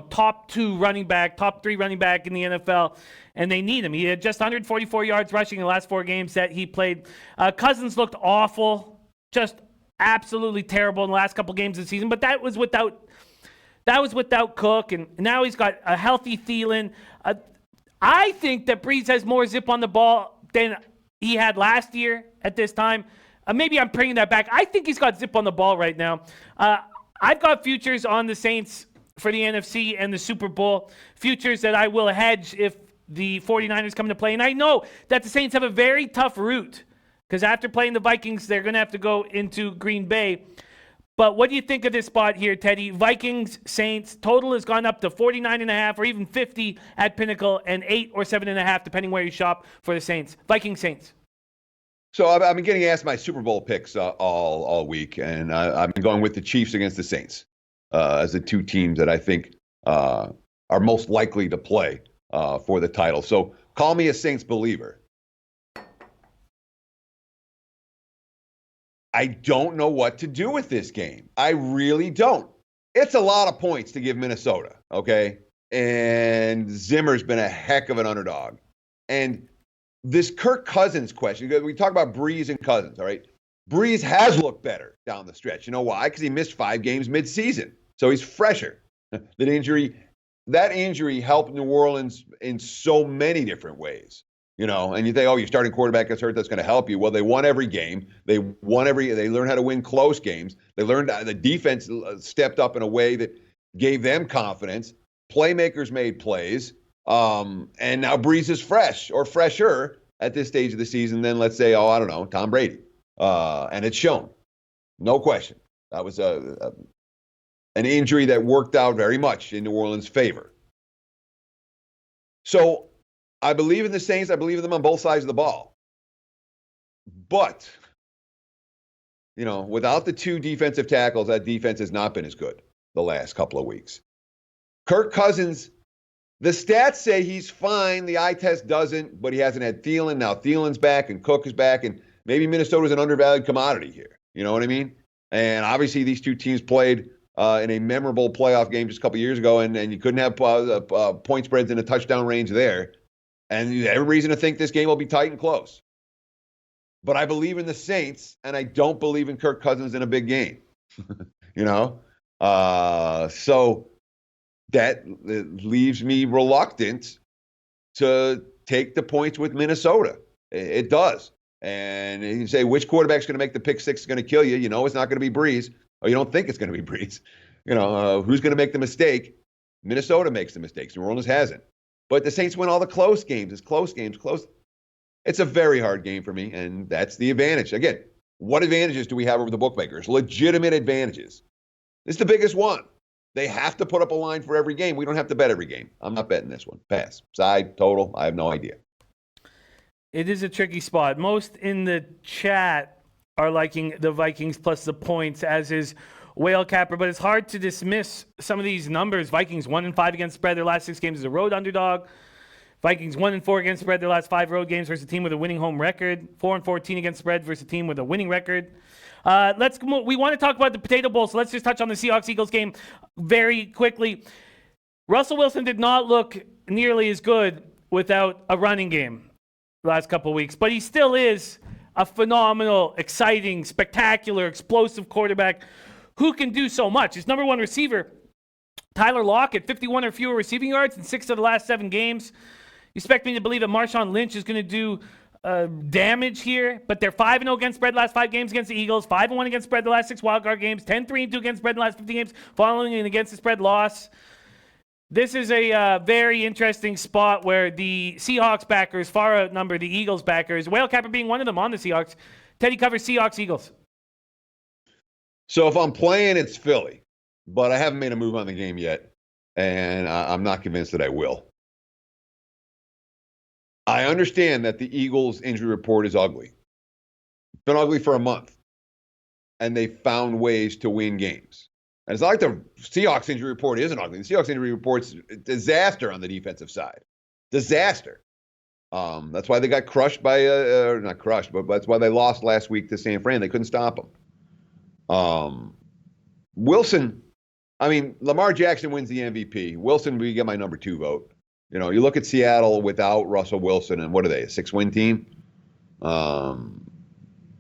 top 2 running back, top 3 running back in the NFL, and they need him. He had just 144 yards rushing in the last 4 games that he played. Cousins looked awful, just absolutely terrible in the last couple games of the season, but that was without Cook, and now he's got a healthy Thielen. I think that Breeze has more zip on the ball than he had last year at this time. Maybe I'm bringing that back. I think he's got zip on the ball right now. I've got futures on the Saints for the NFC and the Super Bowl. Futures that I will hedge if the 49ers come into play. And I know that the Saints have a very tough route because after playing the Vikings, they're going to have to go into Green Bay. But what do you think of this spot here, Teddy? Vikings, Saints, total has gone up to 49.5 or even 50 at Pinnacle and 8 or 7.5, depending where you shop for the Saints. Vikings, Saints. So I've been getting asked my Super Bowl picks all week, and I've been going with the Chiefs against the Saints as the 2 teams that I think are most likely to play for the title. So call me a Saints believer. I don't know what to do with this game. I really don't. It's a lot of points to give Minnesota, okay? And Zimmer's been a heck of an underdog. And this Kirk Cousins question, because we talk about Breeze and Cousins, all right? Breeze has looked better down the stretch. You know why? Because he missed 5 games midseason. So he's fresher. That injury helped New Orleans in so many different ways. And you think, your starting quarterback gets hurt, that's going to help you. Well, they won every game. They learned how to win close games. They learned the defense stepped up in a way that gave them confidence. Playmakers made plays. And now Breeze is fresh or fresher at this stage of the season than, let's say, Tom Brady. And it's shown. No question. That was an injury that worked out very much in New Orleans' favor. So I believe in the Saints. I believe in them on both sides of the ball. But, without the 2 defensive tackles, that defense has not been as good the last couple of weeks. Kirk Cousins, the stats say he's fine. The eye test doesn't, but he hasn't had Thielen. Now Thielen's back and Cook is back, and maybe Minnesota's an undervalued commodity here. You know what I mean? And obviously these 2 teams played in a memorable playoff game just a couple years ago, and you couldn't have point spreads in a touchdown range there. And every reason to think this game will be tight and close. but I believe in the Saints, and I don't believe in Kirk Cousins in a big game. You know? So that leaves me reluctant to take the points with Minnesota. It does. And you say, which quarterback's going to make the pick six is going to kill you? You know it's not going to be Breeze, or you don't think it's going to be Breeze. Who's going to make the mistake? Minnesota makes the mistakes. New Orleans hasn't. But the Saints win all the close games. It's close games, close. It's a very hard game for me, and that's the advantage. Again, what advantages do we have over the bookmakers? Legitimate advantages. It's the biggest one. They have to put up a line for every game. We don't have to bet every game. I'm not betting this one. Pass. Side, total, I have no idea. It is a tricky spot. Most in the chat are liking the Vikings plus the points, as is Whale Capper, but it's hard to dismiss some of these numbers. Vikings 1-5 against spread their last 6 games as a road underdog. Vikings 1-4 against spread their last 5 road games versus a team with a winning home record. 4-14 against spread versus a team with a winning record. We want to talk about the Potato Bowl, so let's just touch on the Seahawks-Eagles game very quickly. Russell Wilson did not look nearly as good without a running game the last couple of weeks, but he still is a phenomenal, exciting, spectacular, explosive quarterback who can do so much. His number one receiver, Tyler Lockett, 51 or fewer receiving yards in 6 of the last 7 games. You expect me to believe that Marshawn Lynch is going to do damage here, but they're 5-0 against spread the last 5 games against the Eagles, 5-1 against spread the last 6 wildcard games, 10-3-2 against spread the last 50 games, following an against the spread loss. This is a very interesting spot where the Seahawks backers far outnumber the Eagles backers, Whale Capper being one of them on the Seahawks. Teddy covers Seahawks-Eagles. So if I'm playing, it's Philly, but I haven't made a move on the game yet, and I'm not convinced that I will. I understand that the Eagles' injury report is ugly. It's been ugly for a month, and they found ways to win games. And it's not like the Seahawks injury report isn't ugly. The Seahawks injury report's a disaster on the defensive side. Disaster. That's why they got crushed by, not crushed, but that's why they lost last week to San Fran. They couldn't stop them. Wilson, Lamar Jackson wins the MVP. Wilson, we get my number 2 vote. You look at Seattle without Russell Wilson, and what are they, a 6-win team?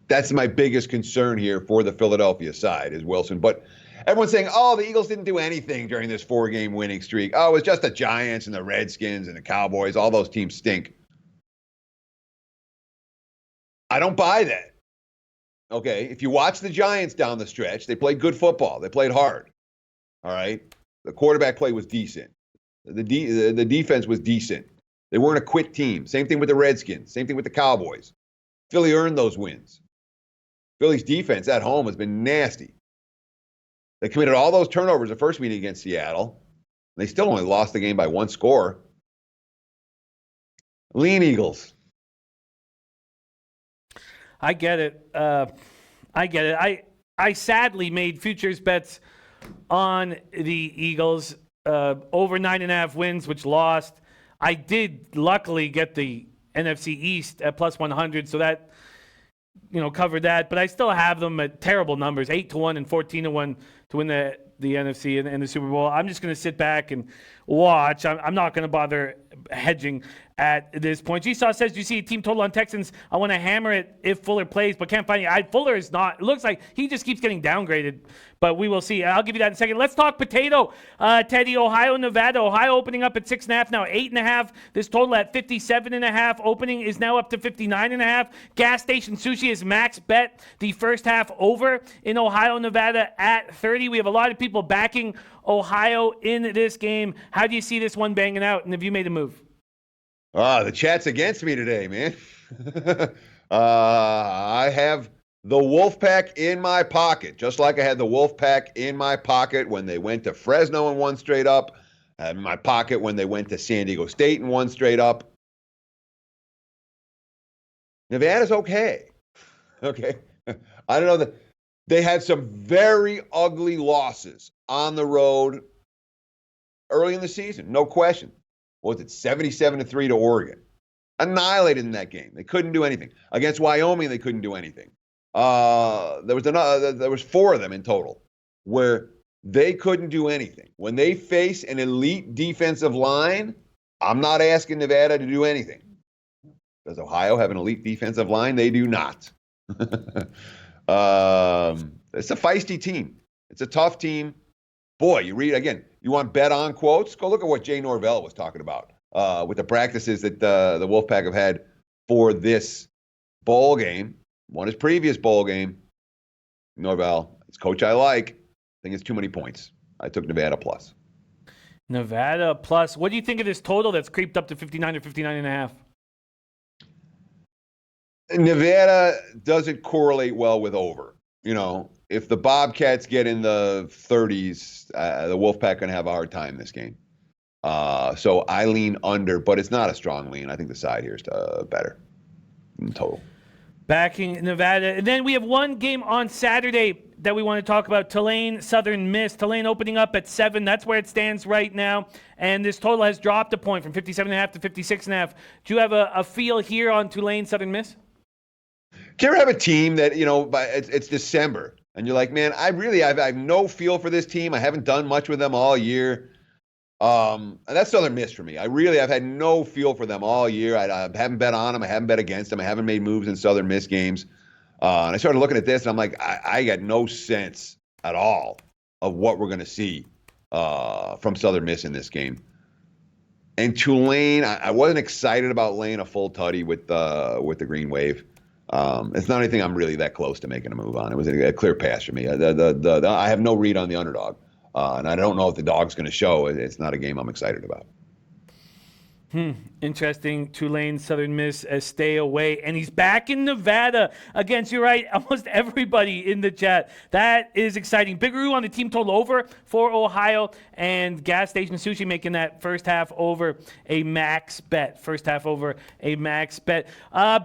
That's my biggest concern here for the Philadelphia side is Wilson. But everyone's saying, the Eagles didn't do anything during this 4-game winning streak. Oh, it was just the Giants and the Redskins and the Cowboys. All those teams stink. I don't buy that. Okay, if you watch the Giants down the stretch, they played good football. They played hard. All right? The quarterback play was decent. The defense was decent. They weren't a quit team. Same thing with the Redskins. Same thing with the Cowboys. Philly earned those wins. Philly's defense at home has been nasty. They committed all those turnovers the first meeting against Seattle. They still only lost the game by 1 score. Lean Eagles. I get it. I sadly made futures bets on the Eagles over 9.5 wins, which lost. I did luckily get the NFC East at plus 100, so that covered that. But I still have them at terrible numbers, 8-1 and 14-1 to win the NFC and the Super Bowl. I'm just going to sit back and watch. I'm not going to bother hedging at this point. G-Saw says, do you see a team total on Texans? I want to hammer it if Fuller plays, but can't find it. Fuller is not. It looks like he just keeps getting downgraded, but we will see. I'll give you that in a second. Let's talk potato. Teddy, Ohio, Nevada. Ohio opening up at 6.5, now 8.5. This total at 57.5. Opening is now up to 59.5. Gas station sushi is max bet the first half over in Ohio, Nevada at 30. We have a lot of people backing Ohio in this game. How do you see this one banging out, and have you made a move? The chat's against me today, man. I have the Wolfpack in my pocket, just like I had the Wolfpack in my pocket when they went to Fresno and won straight up, in my pocket when they went to San Diego State and won straight up. Nevada's okay. Okay. I don't know that they had some very ugly losses on the road early in the season, no question. What was it, 77-3 to Oregon? Annihilated in that game. They couldn't do anything. Against Wyoming, they couldn't do anything. There was 4 of them in total where they couldn't do anything. When they face an elite defensive line, I'm not asking Nevada to do anything. Does Ohio have an elite defensive line? They do not. It's a feisty team. It's a tough team. Boy, you read, again, you want bet on quotes? Go look at what Jay Norvell was talking about with the practices that the Wolfpack have had for this bowl game. Won his previous bowl game. Norvell, it's coach I like. I think it's too many points. I took Nevada plus. Nevada plus. What do you think of this total that's creeped up to 59 or 59.5? Nevada doesn't correlate well with over. If the Bobcats get in the 30s, the Wolfpack going to have a hard time this game. So I lean under, but it's not a strong lean. I think the side here is better in total. Backing Nevada. And then we have one game on Saturday that we want to talk about. Tulane, Southern Miss. Tulane opening up at 7. That's where it stands right now. And this total has dropped a point from 57.5 to 56.5. Do you have a feel here on Tulane, Southern Miss? Do you ever have a team that, it's December, and you're like, man, I have no feel for this team. I haven't done much with them all year. And that's Southern Miss for me. I've had no feel for them all year. I haven't bet on them. I haven't bet against them. I haven't made moves in Southern Miss games. And I started looking at this, and I'm like, I got no sense at all of what we're going to see from Southern Miss in this game. And Tulane, I wasn't excited about laying a full tutty with the Green Wave. It's not anything I'm really that close to making a move on. It was a clear pass for me. I have no read on the underdog, and I don't know if the dog's going to show. It's not a game I'm excited about. Interesting. Tulane, Southern Miss, stay away. And he's back in Nevada against, you're right, almost everybody in the chat. That is exciting. Biggeroo on the team total over for Ohio, and Gas Station Sushi making that first half over a max bet. First half over a max bet.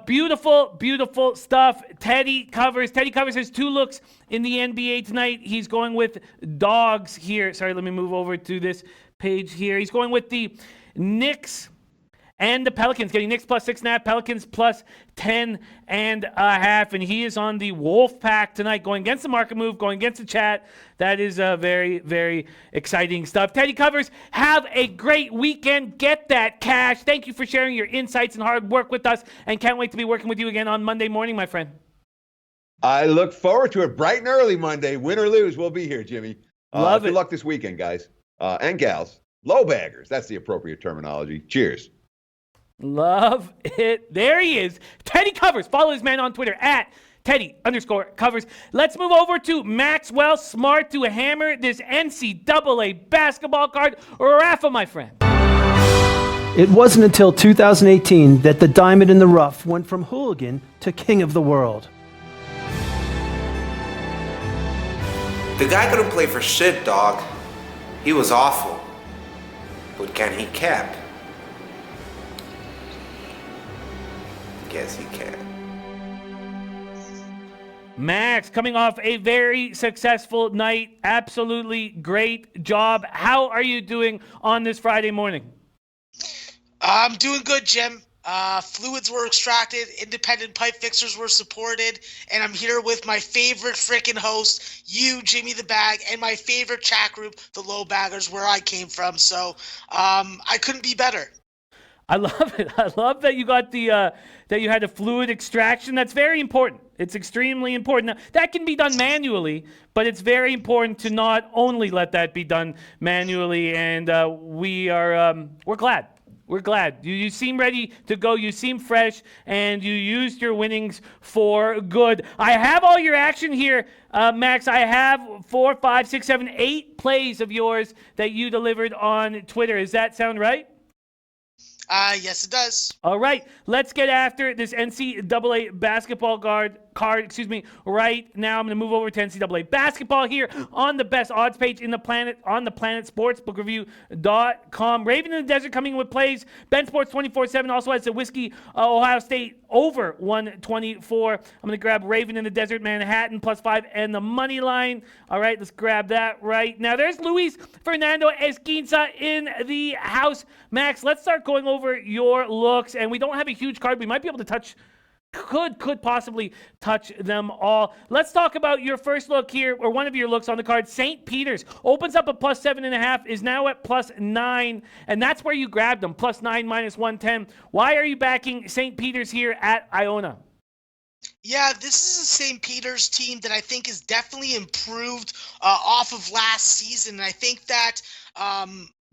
Beautiful, beautiful stuff. Teddy covers. Teddy covers his 2 looks in the NBA tonight. He's going with dogs here. Sorry, let me move over to this page here. He's going with the Knicks and the Pelicans, getting Knicks plus 6.5, Pelicans plus 10.5, and he is on the Wolfpack tonight, going against the market move, going against the chat. That is very, very exciting stuff. Teddy Covers, have a great weekend. Get that cash. Thank you for sharing your insights and hard work with us, and can't wait to be working with you again on Monday morning, my friend. I look forward to it bright and early Monday. Win or lose, we'll be here, Jimmy. Love it. Good luck this weekend, guys and gals. Low baggers, that's the appropriate terminology. Cheers. Love it. There he is. Teddy Covers. Follow his man on Twitter at Teddy_Covers. Let's move over to Maxwell Smart to hammer this NCAA basketball card. Rafa, my friend. It wasn't until 2018 that the diamond in the rough went from hooligan to king of the world. The guy couldn't play for shit, dog. He was awful. But can he cap? Guess he can. Max, coming off a very successful night. Absolutely great job. How are you doing on this Friday morning? I'm doing good, Jim. Fluids were extracted, independent pipe fixers were supported, and I'm here with my favorite freaking host, you, Jimmy the Bag, and my favorite chat group, the Low Baggers, where I came from. So I couldn't be better. I love it. I love that you got the that you had a fluid extraction. That's very important. It's extremely important. Now, that can be done manually, but it's very important to not only let that be done manually. And we're glad. We're glad. You seem ready to go. You seem fresh, and you used your winnings for good. I have all your action here, Max. I have 4, 5, 6, 7, 8 plays of yours that you delivered on Twitter. Does that sound right? Yes, it does. All right, let's get after this NCAA basketball card, right now. I'm going to move over to NCAA basketball here on the best odds page in the planet, on the planet, sportsbookreview.com. Raven in the Desert coming in with plays. Ben Sports 24/7 also has the Whiskey Ohio State over 124. I'm going to grab Raven in the Desert, Manhattan +5 and the money line. All right, let's grab that right now. There's Luis Fernando Esquinza in the house. Max, let's start going over your looks, and we don't have a huge card. We might be able to touch could possibly touch them all. Let's talk about your first look here, or one of your looks on the card. St. Peter's opens up at plus 7.5, is now at plus 9, and that's where you grabbed them, plus 9 minus 110. Why are you backing St. Peter's here at Iona? Yeah, this is a St. Peter's team that I think is definitely improved off of last season. And I think that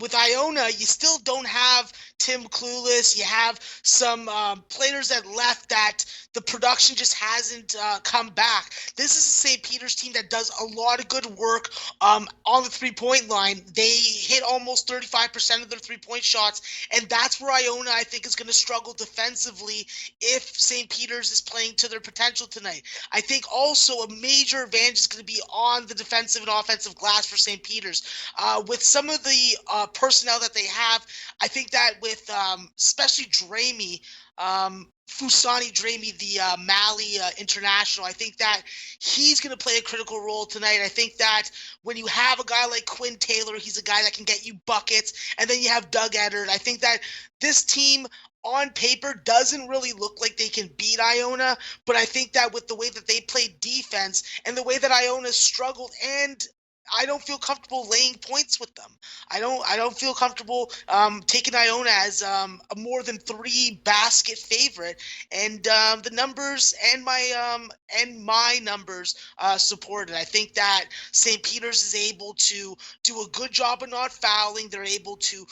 with Iona, you still don't have Tim Clueless. You have some players that left that the production just hasn't come back. This is a St. Peter's team that does a lot of good work on the three-point line. They hit almost 35% of their three-point shots, and that's where Iona, I think, is going to struggle defensively if St. Peter's is playing to their potential tonight. I think also a major advantage is going to be on the defensive and offensive glass for St. Peter's. With some of the personnel that they have, I think that with especially Dramey, Fusani Dramey, the Mali international, I think that he's going to play a critical role tonight. I think that when you have a guy like Quinn Taylor, he's a guy that can get you buckets, and then you have Doug Eddard. I think that this team on paper doesn't really look like they can beat Iona, but I think that with the way that they play defense and the way that Iona struggled, and I don't feel comfortable laying points with them. I don't feel comfortable taking Iona as a more than 3 basket favorite, and the numbers and my numbers support it. I think that St. Peter's is able to do a good job of not fouling. They're able to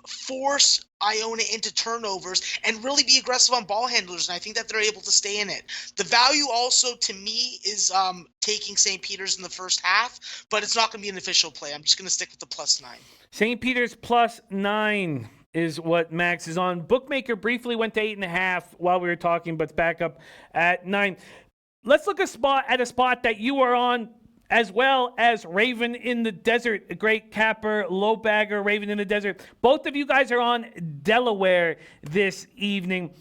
force Iona into turnovers and really be aggressive on ball handlers, and I think that they're able to stay in it. The value also to me is taking St. Peter's in the first half, but it's not going to be an official play. I'm just going to stick with the plus 9. St. Peter's plus 9 is what Max is on. Bookmaker briefly went to 8.5 while we were talking, but it's back up at 9. Let's look at a spot that you are on, as well as Raven in the Desert, a great capper, low bagger, Raven in the Desert. Both of you guys are on Delaware this evening.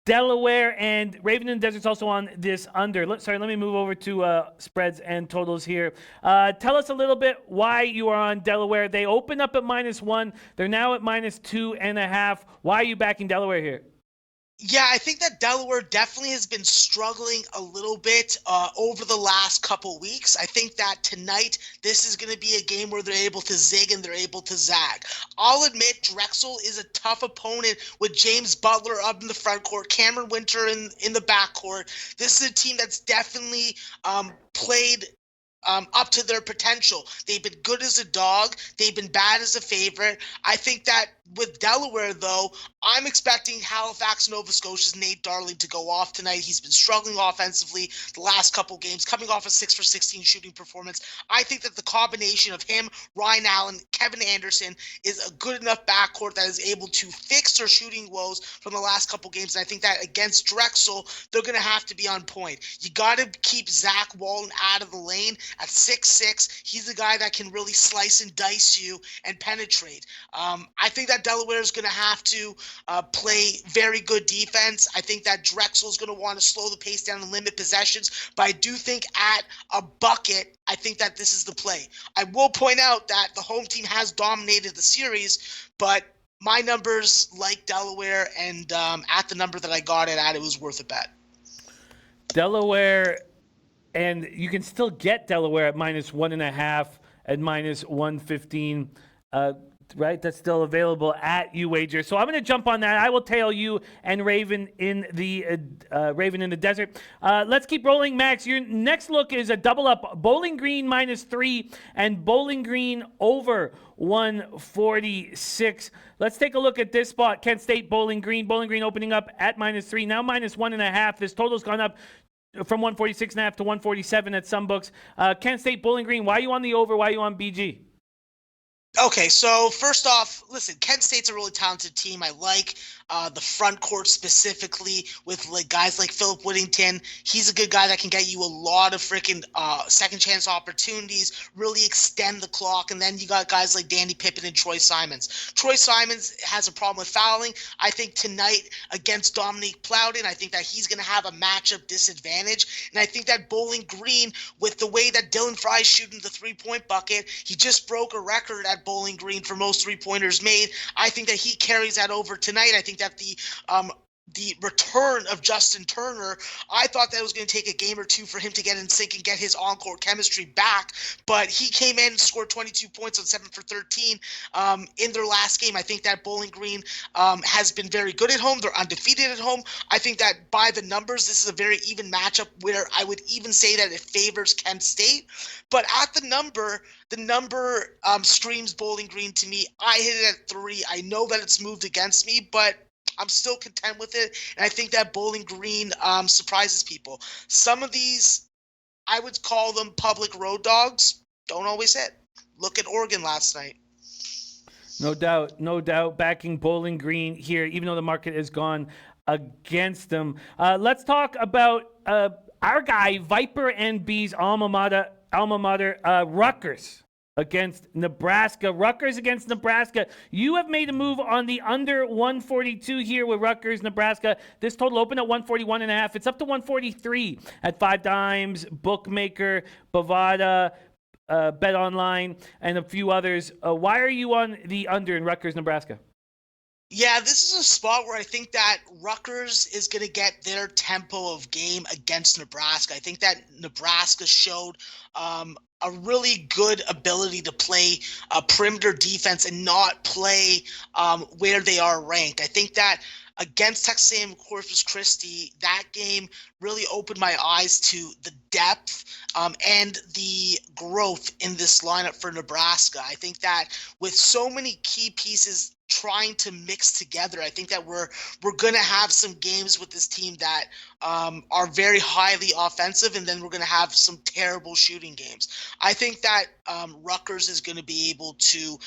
Delaware and Raven in the Desert's also on this under. Let me move over to spreads and totals here. Tell us a little bit why you are on Delaware. They open up at -1. They're now at -2.5. Why are you backing Delaware here? Yeah, I think that Delaware definitely has been struggling a little bit over the last couple weeks. I think that tonight this is going to be a game where they're able to zig and they're able to zag. I'll admit Drexel is a tough opponent with James Butler up in the front court, Cameron Winter in the back court. This is a team that's definitely played up to their potential. They've been good as a dog. They've been bad as a favorite. I think that with Delaware, though, I'm expecting Halifax, Nova Scotia's Nate Darling to go off tonight. He's been struggling offensively the last couple games, coming off a 6 for 16 shooting performance. I think that the combination of him, Ryan Allen, Kevin Anderson is a good enough backcourt that is able to fix their shooting woes from the last couple games. And I think that against Drexel, they're going to have to be on point. You got to keep Zach Walton out of the lane at 6'6". He's a guy that can really slice and dice you and penetrate. I think that Delaware is going to have to play very good defense. I think that Drexel is going to want to slow the pace down and limit possessions, but I do think at a bucket, I think that this is the play. I will point out that the home team has dominated the series, but my numbers like Delaware, and at the number that I got it at, it was worth a bet. Delaware, and you can still get Delaware at -1.5 at -115. Right, that's still available at UWager. So I'm going to jump on that. I will tail you and Raven in the Desert. Let's keep rolling, Max. Your next look is a double up: Bowling Green -3 and Bowling Green over 146. Let's take a look at this spot. Kent State, Bowling Green. Bowling Green opening up at -3, now -1.5. This total's gone up from 146.5 to 147 at some books. Kent State, Bowling Green. Why are you on the over? Why are you on BG? Okay, so first off, listen, Kent State's a really talented team. I like the front court specifically with guys like Philip Whittington. He's a good guy that can get you a lot of freaking second chance opportunities, really extend the clock. And then you got guys like Danny Pippen and Troy Simons. Troy Simons has a problem with fouling. I think tonight against Dominique Plowden, I think that he's going to have a matchup disadvantage. And I think that Bowling Green, with the way that Dylan Fry's shooting the three-point bucket, he just broke a record at Bowling Green for most three-pointers made. I think that he carries that over tonight. I think that the the return of Justin Turner. I thought that it was going to take a game or two for him to get in sync and get his on-court chemistry back, but he came in and scored 22 points on 7 for 13 in their last game. I think that Bowling Green has been very good at home. They're undefeated at home. I think that by the numbers, this is a very even matchup where I would even say that it favors Kent State. But at the number screams Bowling Green to me. I hit it at 3. I know that it's moved against me, but I'm still content with it, and I think that Bowling Green surprises people. Some of these, I would call them public road dogs, don't always hit. Look at Oregon last night. No doubt, backing Bowling Green here, even though the market has gone against them. Let's talk about our guy, Viper and B's alma mater, Rutgers. Against Nebraska. Rutgers against Nebraska. You have made a move on the under 142 here with Rutgers, Nebraska. This total opened at 141.5. It's up to 143 at 5 Dimes, Bookmaker, Bovada, Bet Online, and a few others. Why are you on the under in Rutgers, Nebraska? Yeah, this is a spot where I think that Rutgers is going to get their tempo of game against Nebraska. I think that Nebraska showed a really good ability to play perimeter defense and not play where they are ranked. I think that against Texas A&M Corpus Christi, that game really opened my eyes to the depth and the growth in this lineup for Nebraska. I think that with so many key pieces trying to mix together, I think that we're going to have some games with this team that are very highly offensive, and then we're going to have some terrible shooting games. I think that Rutgers is going to be able to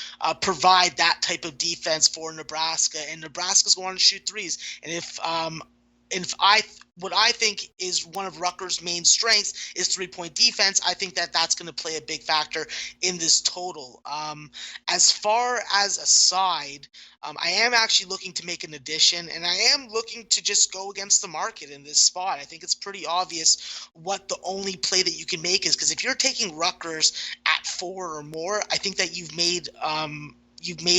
provide that type of defense for Nebraska, and Nebraska's going to shoot threes. And what I think is one of Rutgers' main strengths is three-point defense. I think that that's going to play a big factor in this total. As far as a side, I am actually looking to make an addition, and I am looking to just go against the market in this spot. I think it's pretty obvious what the only play that you can make is, because if you're taking Rutgers at 4 or more, I think that you've made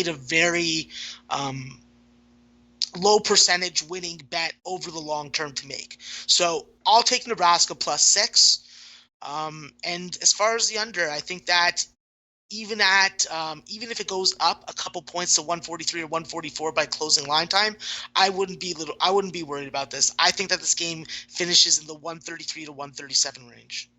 a very low percentage winning bet over the long term to make. So I'll take Nebraska +6. And as far as the under, I think that even if it goes up a couple points to 143 or 144 by closing line time, I wouldn't be worried about this. I think that this game finishes in the 133 to 137 range.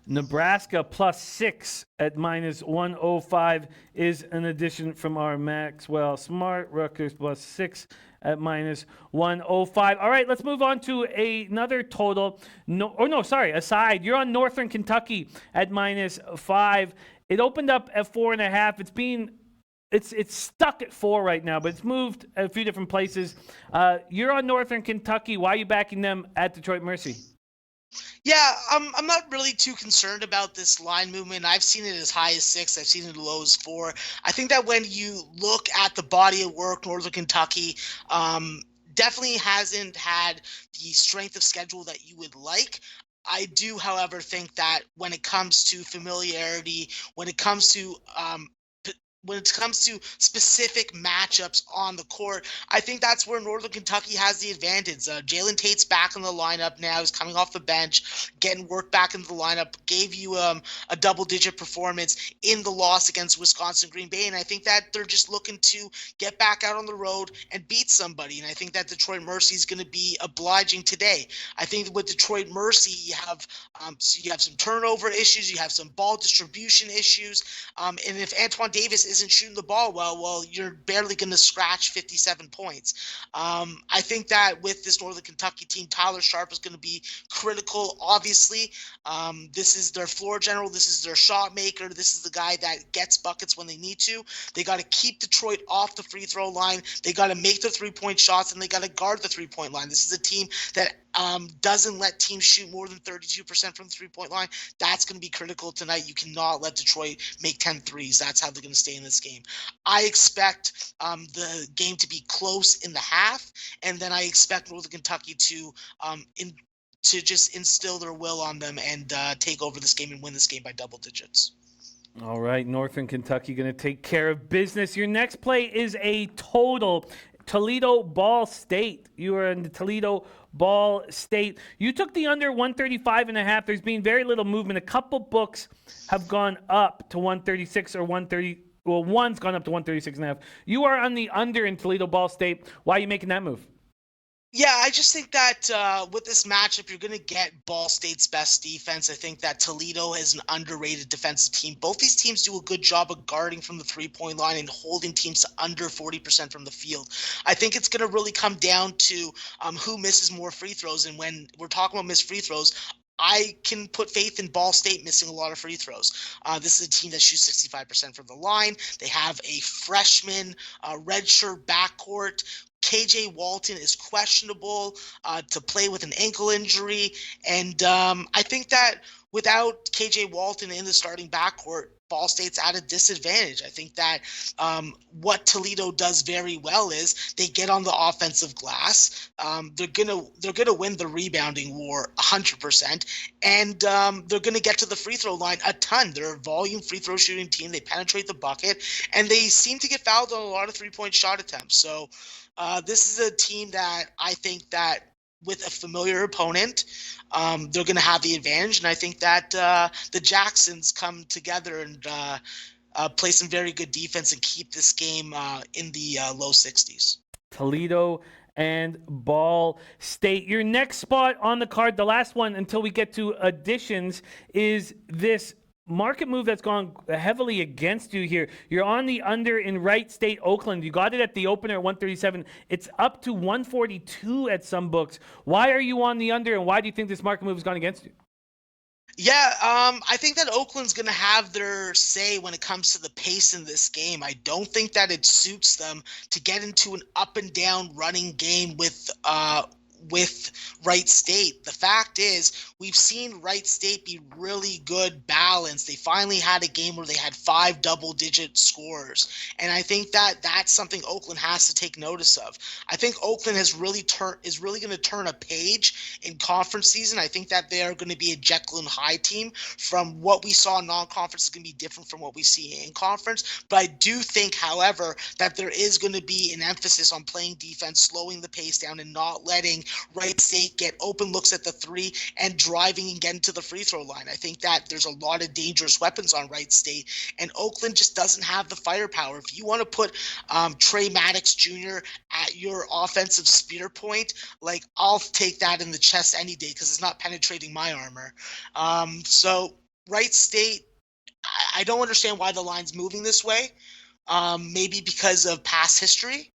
Nebraska +6 at -105 is an addition from our Maxwell Smart. Rutgers +6 at -105. All right, let's move on to another total. A side. You're on Northern Kentucky at -5. It opened up at 4.5. It's stuck at 4 right now, but it's moved a few different places. You're on Northern Kentucky. Why are you backing them at Detroit Mercy? Yeah, I'm not really too concerned about this line movement. I've seen it as high as 6. I've seen it as low as 4. I think that when you look at the body of work, Northern Kentucky definitely hasn't had the strength of schedule that you would like. I do, however, think that when it comes to familiarity, when it comes to specific matchups on the court, I think that's where Northern Kentucky has the advantage. Jalen Tate's back in the lineup now. He's coming off the bench, getting work back into the lineup, gave you a double-digit performance in the loss against Wisconsin Green Bay, and I think that they're just looking to get back out on the road and beat somebody, and I think that Detroit Mercy is going to be obliging today. I think with Detroit Mercy, you have some turnover issues, you have some ball distribution issues, and if Antoine Davis isn't shooting the ball well, you're barely going to scratch 57 points. I think that with this Northern Kentucky team, Tyler Sharp is going to be critical, obviously. This is their floor general. This is their shot maker. This is the guy that gets buckets when they need to. They got to keep Detroit off the free throw line. They got to make the three-point shots, and they got to guard the three-point line. This is a team that doesn't let teams shoot more than 32% from the three-point line. That's going to be critical tonight. You cannot let Detroit make 10 threes. That's how they're going to stay in this game. I expect the game to be close in the half, and then I expect Northern Kentucky to just instill their will on them and take over this game and win this game by double digits. All right, Northern Kentucky going to take care of business. Your next play is a total. Toledo Ball State. You are in the Toledo Ball State. You took the under 135.5. There's been very little movement. A couple books have gone up to 136 or 130. Well, one's gone up to 136.5. You are on the under in Toledo Ball State. Why are you making that move? Yeah, I just think that with this matchup, you're going to get Ball State's best defense. I think that Toledo is an underrated defensive team. Both these teams do a good job of guarding from the three-point line and holding teams to under 40% from the field. I think it's going to really come down to who misses more free throws. And when we're talking about missed free throws, I can put faith in Ball State missing a lot of free throws. This is a team that shoots 65% from the line. They have a freshman redshirt backcourt. KJ Walton is questionable to play with an ankle injury. And I think that without KJ Walton in the starting backcourt, Ball State's at a disadvantage. I think that what Toledo does very well is they get on the offensive glass. They're gonna win the rebounding war 100%, and they're gonna get to the free throw line a ton. They're a volume free throw shooting team. They penetrate the bucket, and they seem to get fouled on a lot of 3-point shot attempts. So this is a team that I think that with a familiar opponent, they're going to have the advantage. And I think that the Jacksons come together and play some very good defense and keep this game in the low 60s. Toledo and Ball State. Your next spot on the card, the last one until we get to additions, is this market move that's gone heavily against you here. You're on the under in Wright State, Oakland. You got it at the opener at 137. It's up to 142 at some books. Why are you on the under, and why do you think this market move has gone against you? Yeah, I think that Oakland's going to have their say when it comes to the pace in this game. I don't think that it suits them to get into an up and down running game with Wright State. The fact is, we've seen Wright State be really good balanced. They finally had a game where they had 5 double-digit scores, and I think that that's something Oakland has to take notice of. I think Oakland is really going to turn a page in conference season. I think that they are going to be a Jekyll and Hyde team. From what we saw in non-conference is going to be different from what we see in conference. But I do think, however, that there is going to be an emphasis on playing defense, slowing the pace down, and not letting Wright State get open looks at the three and driving and getting to the free throw line. I think that there's a lot of dangerous weapons on Wright State, and Oakland just doesn't have the firepower. If you want to put Trey Maddox Jr. at your offensive spear point, like, I'll take that in the chest any day because it's not penetrating my armor. So Wright State, I don't understand why the line's moving this way. Maybe because of past history.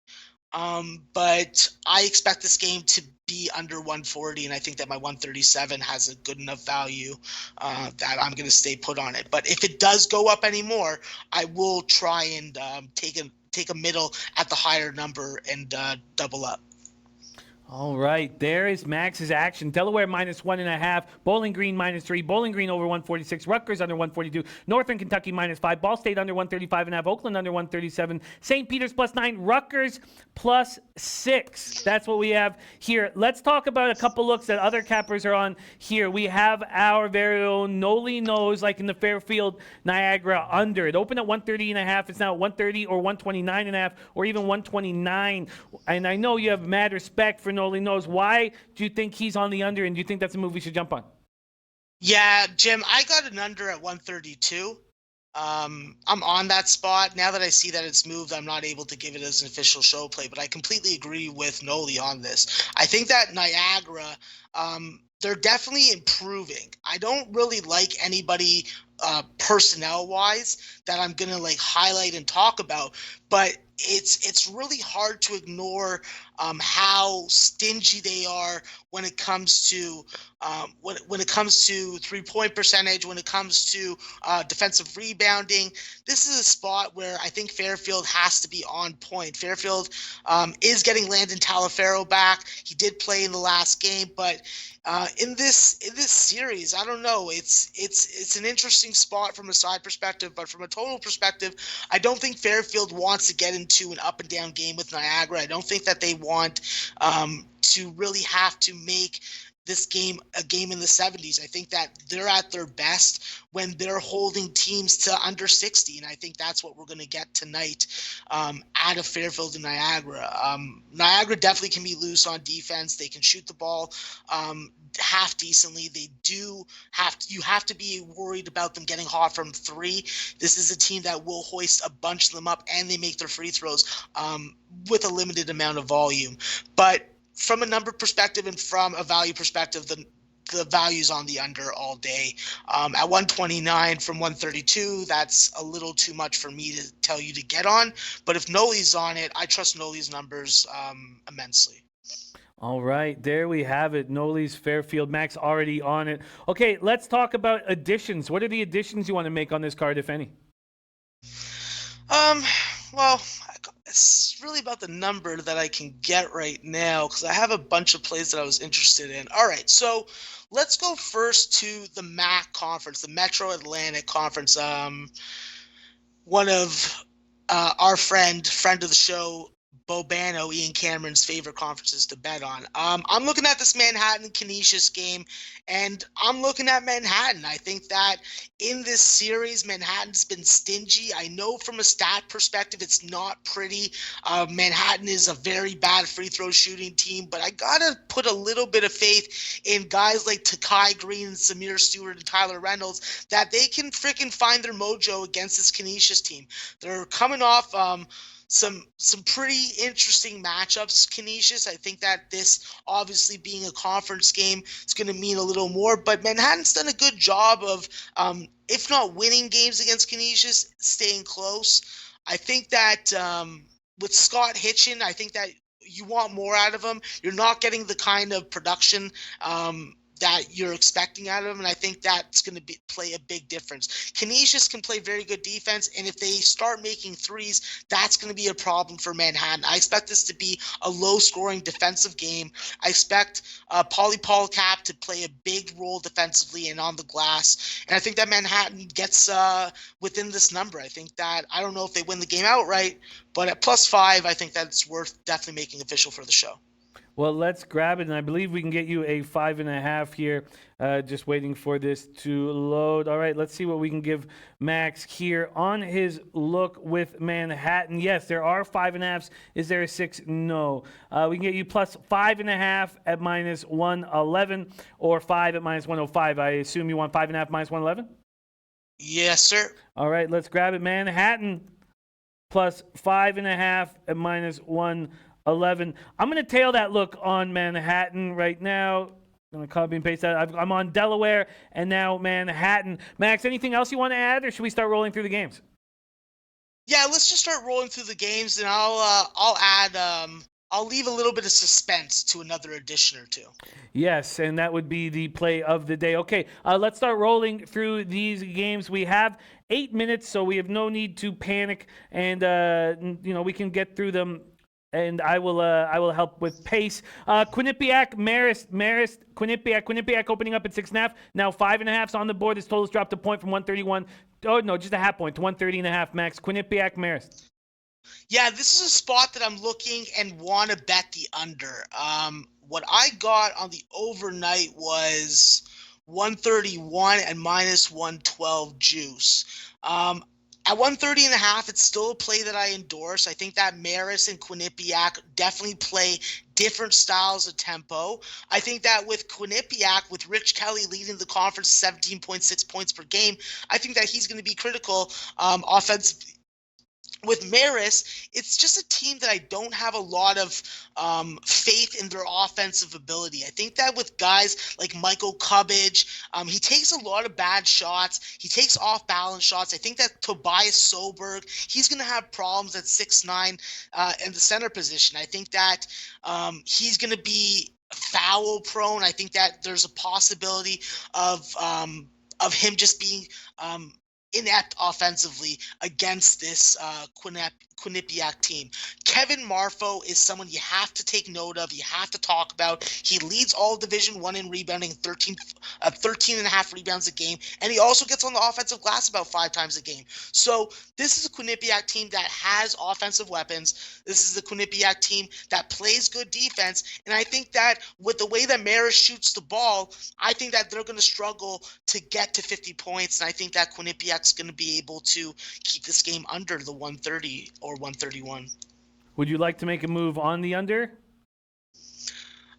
But I expect this game to be under 140, and I think that my 137 has a good enough value that I'm going to stay put on it. But if it does go up anymore, I will try and take a middle at the higher number and double up. All right, there is Max's action. Delaware -1.5, Bowling Green -3, Bowling Green over 146, Rutgers under 142, Northern Kentucky -5, Ball State under 135.5, Oakland under 137, St. Peter's +9, Rutgers +6. That's what we have here. Let's talk about a couple looks that other cappers are on here. We have our very own Noli Knows, like in the Fairfield Niagara under. It opened at 130.5. It's now at 130 or 129.5 or even 129. And I know you have mad respect for Noli Knows. Why do you think he's on the under, and do you think that's a move we should jump on? Yeah, Jim, I got an under at 132. I'm on that spot. Now that I see that it's moved, I'm not able to give it as an official show play, but I completely agree with Noli on this. I think that Niagara, they're definitely improving. I don't really like anybody personnel-wise that I'm going to like highlight and talk about, but it's really hard to ignore how stingy they are when it comes to when it comes to 3-point percentage, when it comes to defensive rebounding. This is a spot where I think Fairfield has to be on point. Fairfield is getting Landon Talaferro back. He did play in the last game, but in this series, I don't know. It's an interesting spot from a side perspective, but from a total perspective, I don't think Fairfield wants to get into an up and down game with Niagara. I don't think that they want to really have to make this game a game in the 70s. I think that they're at their best when they're holding teams to under 60, and I think that's what we're going to get tonight out of Fairfield and Niagara. Niagara definitely can be loose on defense. They can shoot the ball half decently. They do you have to be worried about them getting hot from three. This is a team that will hoist a bunch of them up, and they make their free throws with a limited amount of volume. But from a number perspective and from a value perspective, the value's on the under all day. At 129 from 132, that's a little too much for me to tell you to get on. But if Noli's on it, I trust Noli's numbers immensely. All right, there we have it. Noli's Fairfield. Max already on it. Okay, let's talk about additions. What are the additions you want to make on this card, if any? Well, it's really about the number that I can get right now because I have a bunch of plays that I was interested in. All right, so let's go first to the MAC conference, the Metro Atlantic Conference. One of our friend of the show, Bobano, Ian Cameron's favorite conferences to bet on. I'm looking at this Manhattan-Canisius game, and I'm looking at Manhattan. I think that in this series, Manhattan's been stingy. I know from a stat perspective, it's not pretty. Manhattan is a very bad free throw shooting team, but I got to put a little bit of faith in guys like Takai Green, Samir Stewart, and Tyler Reynolds that they can freaking find their mojo against this Canisius team. They're coming off some pretty interesting matchups, Canisius. I think that this, obviously being a conference game, is going to mean a little more. But Manhattan's done a good job of, if not winning games against Canisius, staying close. I think that with Scott Hitchin, I think that you want more out of him. You're not getting the kind of production that you're expecting out of him, and I think that's going to play a big difference. Canisius can play very good defense, and if they start making threes, that's going to be a problem for Manhattan. I expect this to be a low-scoring defensive game. I expect Pauly Polcap to play a big role defensively and on the glass, and I think that Manhattan gets within this number. I think that, I don't know if they win the game outright, but at +5, I think that's worth definitely making official for the show. Well, let's grab it, and I believe we can get you a 5.5 here. Just waiting for this to load. All right, let's see what we can give Max here on his look with Manhattan. Yes, there are 5.5s. Is there a 6? No. We can get you +5.5 at -111 or 5 at -105. I assume you want 5.5 -111? Yes, sir. All right, let's grab it. Manhattan +5.5 at -111. I'm going to tail that look on Manhattan right now. I'm going to copy and paste that. I'm on Delaware and now Manhattan. Max, anything else you want to add, or should we start rolling through the games? Yeah, let's just start rolling through the games, and I'll add I'll leave a little bit of suspense to another addition or two. Yes, and that would be the play of the day. Okay, let's start rolling through these games. We have 8 minutes, so we have no need to panic, and we can get through them. And I will help with pace. Quinnipiac, Marist, Quinnipiac opening up at 6.5. Now 5.5's on the board. This total's dropped a point from 131. Oh no, just a half point to 130.5. Max, Quinnipiac, Marist. Yeah, this is a spot that I'm looking and want to bet the under. What I got on the overnight was 131 and -112 juice. At 130.5, it's still a play that I endorse. I think that Marist and Quinnipiac definitely play different styles of tempo. I think that with Quinnipiac, with Rich Kelly leading the conference 17.6 points per game, I think that he's going to be critical offensively. With Marist, it's just a team that I don't have a lot of faith in their offensive ability. I think that with guys like Michael Cubbage, he takes a lot of bad shots. He takes off-balance shots. I think that Tobias Soberg, he's going to have problems at 6'9" in the center position. I think that he's going to be foul prone. I think that there's a possibility of him just being inept offensively against this Quinnipiac team. Kevin Marfo is someone you have to take note of. You have to talk about. He leads all Division I in rebounding, 13 and a half rebounds a game, and he also gets on the offensive glass about 5 times a game. So this is a Quinnipiac team that has offensive weapons. This is a Quinnipiac team that plays good defense, and I think that with the way that Marist shoots the ball, I think that they're going to struggle to get to 50 points, and I think that Quinnipiac's going to be able to keep this game under the 130 or 131. Would you like to make a move on the under?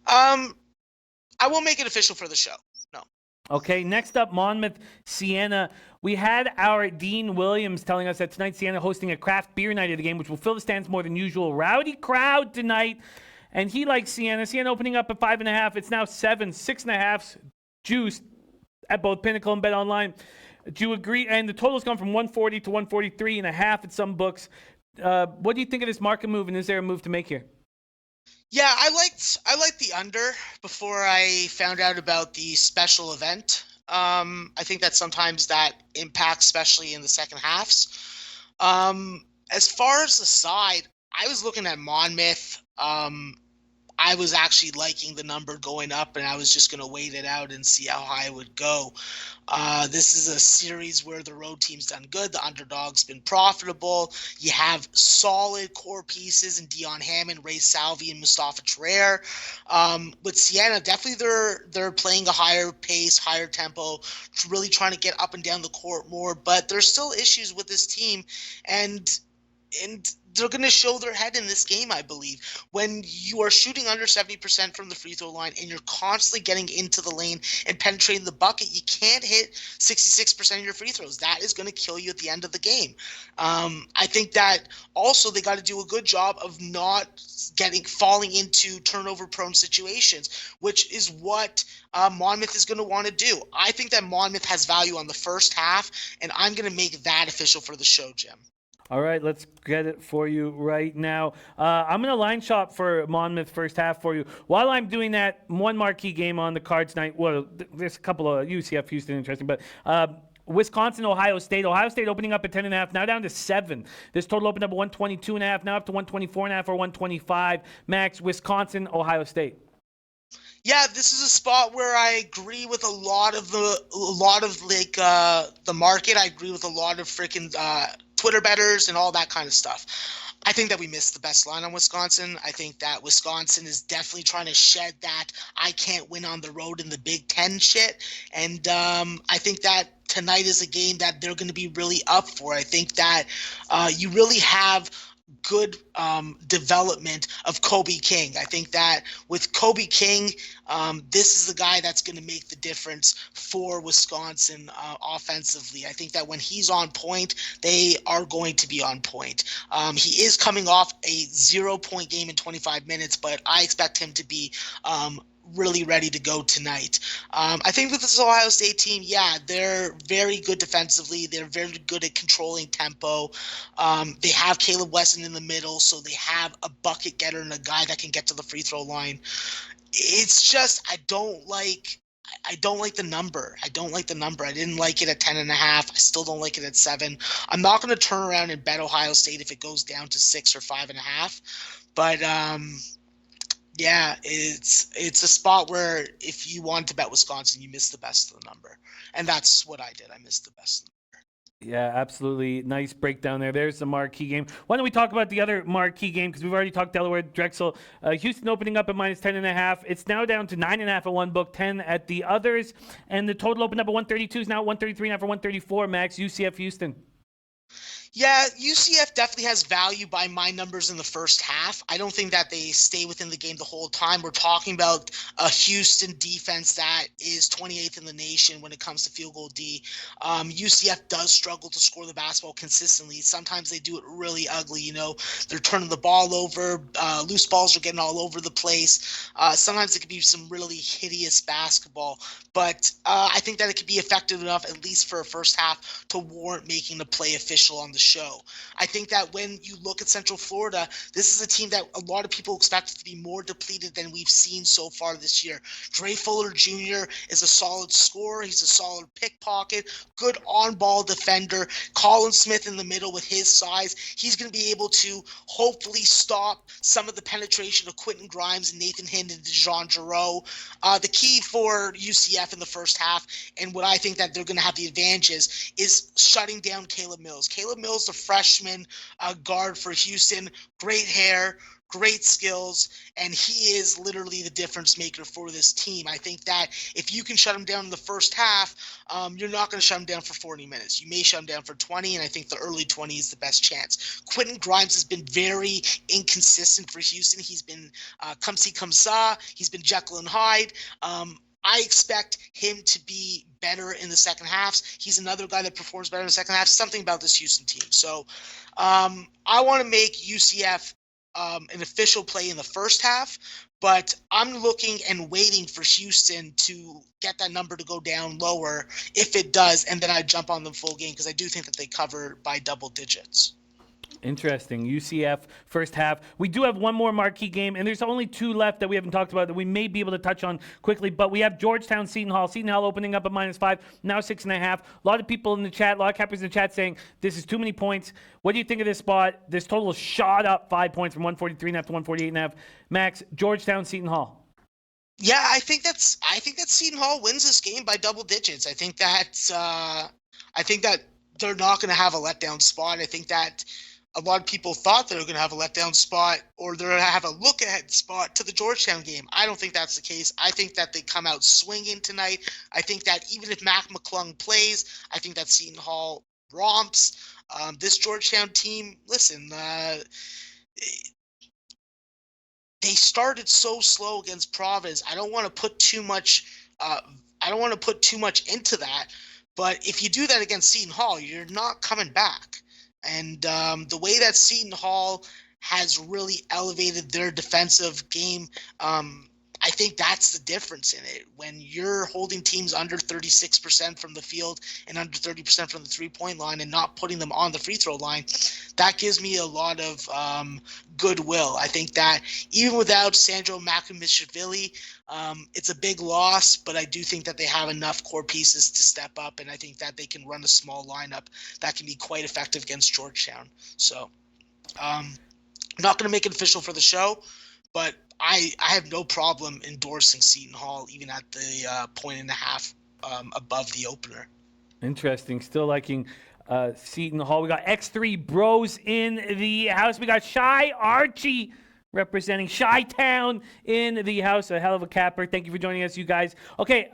I won't make it official for the show. No. Okay, next up, Monmouth, Siena. We had our Dean Williams telling us that tonight Siena hosting a craft beer night at the game, which will fill the stands more than usual. Rowdy crowd tonight, and he likes Siena. Siena opening up at 5.5. It's now 7, 6.5 juiced at both Pinnacle and Bet Online. Do you agree? And the total's gone from 140 to 143.5 at some books. What do you think of this market move, and is there a move to make here? Yeah, I liked the under before I found out about the special event. I think that sometimes that impacts, especially in the second halves. As far as the side, I was looking at Monmouth. I was actually liking the number going up, and I was just going to wait it out and see how high it would go. This is a series where the road team's done good. The underdog's been profitable. You have solid core pieces in Dion Hammond, Ray Salvi, and Mustafa Traore. With Siena, definitely they're playing a higher pace, higher tempo, really trying to get up and down the court more. But there's still issues with this team, and they're going to show their head in this game, I believe. When you are shooting under 70% from the free throw line and you're constantly getting into the lane and penetrating the bucket, you can't hit 66% of your free throws. That is going to kill you at the end of the game. I think that also they got to do a good job of not falling into turnover-prone situations, which is what Monmouth is going to want to do. I think that Monmouth has value on the first half, and I'm going to make that official for the show, Jim. All right, let's get it for you right now. I'm going to line shop for Monmouth first half for you. While I'm doing that, one marquee game on the cards tonight. Well, there's a couple of UCF Houston interesting, but Wisconsin, Ohio State. Ohio State opening up at 10.5, now down to 7. This total opened up at 122.5, now up to 124.5 or 125. Max, Wisconsin, Ohio State. Yeah, this is a spot where I agree with a lot of the market. I agree with a lot of freaking Twitter bettors and all that kind of stuff. I think that we missed the best line on Wisconsin. I think that Wisconsin is definitely trying to shed that I can't win on the road in the Big Ten shit. And I think that tonight is a game that they're going to be really up for. I think that you really have good development of Kobe King. I think that with Kobe King, this is the guy that's going to make the difference for Wisconsin offensively. I think that when he's on point, they are going to be on point. He is coming off a 0-point game in 25 minutes, but I expect him to be really ready to go tonight. I think with this Ohio State team, yeah, they're very good defensively. They're very good at controlling tempo. They have Caleb Weston in the middle, so they have a bucket getter and a guy that can get to the free throw line. It's just I don't like the number. I don't like the number. I didn't like it at 10.5. I still don't like it at 7. I'm not going to turn around and bet Ohio State if it goes down to 6 or 5.5. But yeah, it's a spot where if you want to bet Wisconsin, you miss the best of the number. And that's what I did. I missed the best of the number. Yeah, absolutely. Nice breakdown there. There's the marquee game. Why don't we talk about the other marquee game? Because we've already talked Delaware, Drexel. Houston opening up at minus 10.5. It's now down to 9.5 at one book, 10 at the others. And the total opened up at 132 is now at 133.5 for 134. Max, UCF Houston. Yeah, UCF definitely has value by my numbers in the first half. I don't think that they stay within the game the whole time. We're talking about a Houston defense that is 28th in the nation when it comes to field goal D. UCF does struggle to score the basketball consistently. Sometimes they do it really ugly. You know, they're turning the ball over. Loose balls are getting all over the place. Sometimes it could be some really hideous basketball. But I think that it could be effective enough, at least for a first half, to warrant making the play official on the show. I think that when you look at Central Florida, this is a team that a lot of people expect to be more depleted than we've seen so far this year. Dre Fuller Jr. is a solid scorer. He's a solid pickpocket, good on-ball defender. Colin Smith in the middle with his size. He's going to be able to hopefully stop some of the penetration of Quentin Grimes and Nathan Hind and DeJon Jarreau. The key for UCF in the first half, and what I think that they're going to have the advantage is shutting down Caleb Mills. Caleb Mills, the freshman guard for Houston, great hair, great skills, and he is literally the difference maker for this team. I think that if you can shut him down in the first half, you're not going to shut him down for 40 minutes. You may shut him down for 20, and I think the early 20 is the best chance. Quentin Grimes has been very inconsistent for Houston. He's been come see, come saw. He's been Jekyll and Hyde. I expect him to be better in the second half. He's another guy that performs better in the second half. Something about this Houston team. So I want to make UCF an official play in the first half, but I'm looking and waiting for Houston to get that number to go down lower if it does, and then I jump on them full game because I do think that they cover by double digits. Interesting. UCF first half. We do have one more marquee game, and there's only two left that we haven't talked about that we may be able to touch on quickly, but we have Georgetown Seton Hall. Seton Hall opening up at -5, now 6.5. A lot of people in the chat, a lot of cappers in the chat saying this is too many points. What do you think of this spot? This total shot up 5 points from 143.5 to 148.5. Max, Georgetown Seton Hall. Yeah, I think that Seton Hall wins this game by double digits. I think that they're not going to have a letdown spot. I think that a lot of people thought they were going to have a letdown spot or they're going to have a look-ahead spot to the Georgetown game. I don't think that's the case. I think that they come out swinging tonight. I think that even if Mac McClung plays, I think that Seton Hall romps. This Georgetown team, listen, they started so slow against Providence. I don't want to put too much into that. But if you do that against Seton Hall, you're not coming back. And the way that Seton Hall has really elevated their defensive game, I think that's the difference in it. When you're holding teams under 36% from the field and under 30% from the three-point line and not putting them on the free throw line, that gives me a lot of goodwill. I think that even without Sandro Makumishvili, it's a big loss, but I do think that they have enough core pieces to step up, and I think that they can run a small lineup that can be quite effective against Georgetown. So I'm not going to make it official for the show, but I have no problem endorsing Seton Hall even at the 1.5 above the opener. Interesting. Still liking Seton Hall. We got X3 Bros in the house. We got Shy Archie representing Chi-Town in the house. A hell of a capper. Thank you for joining us, you guys. Okay,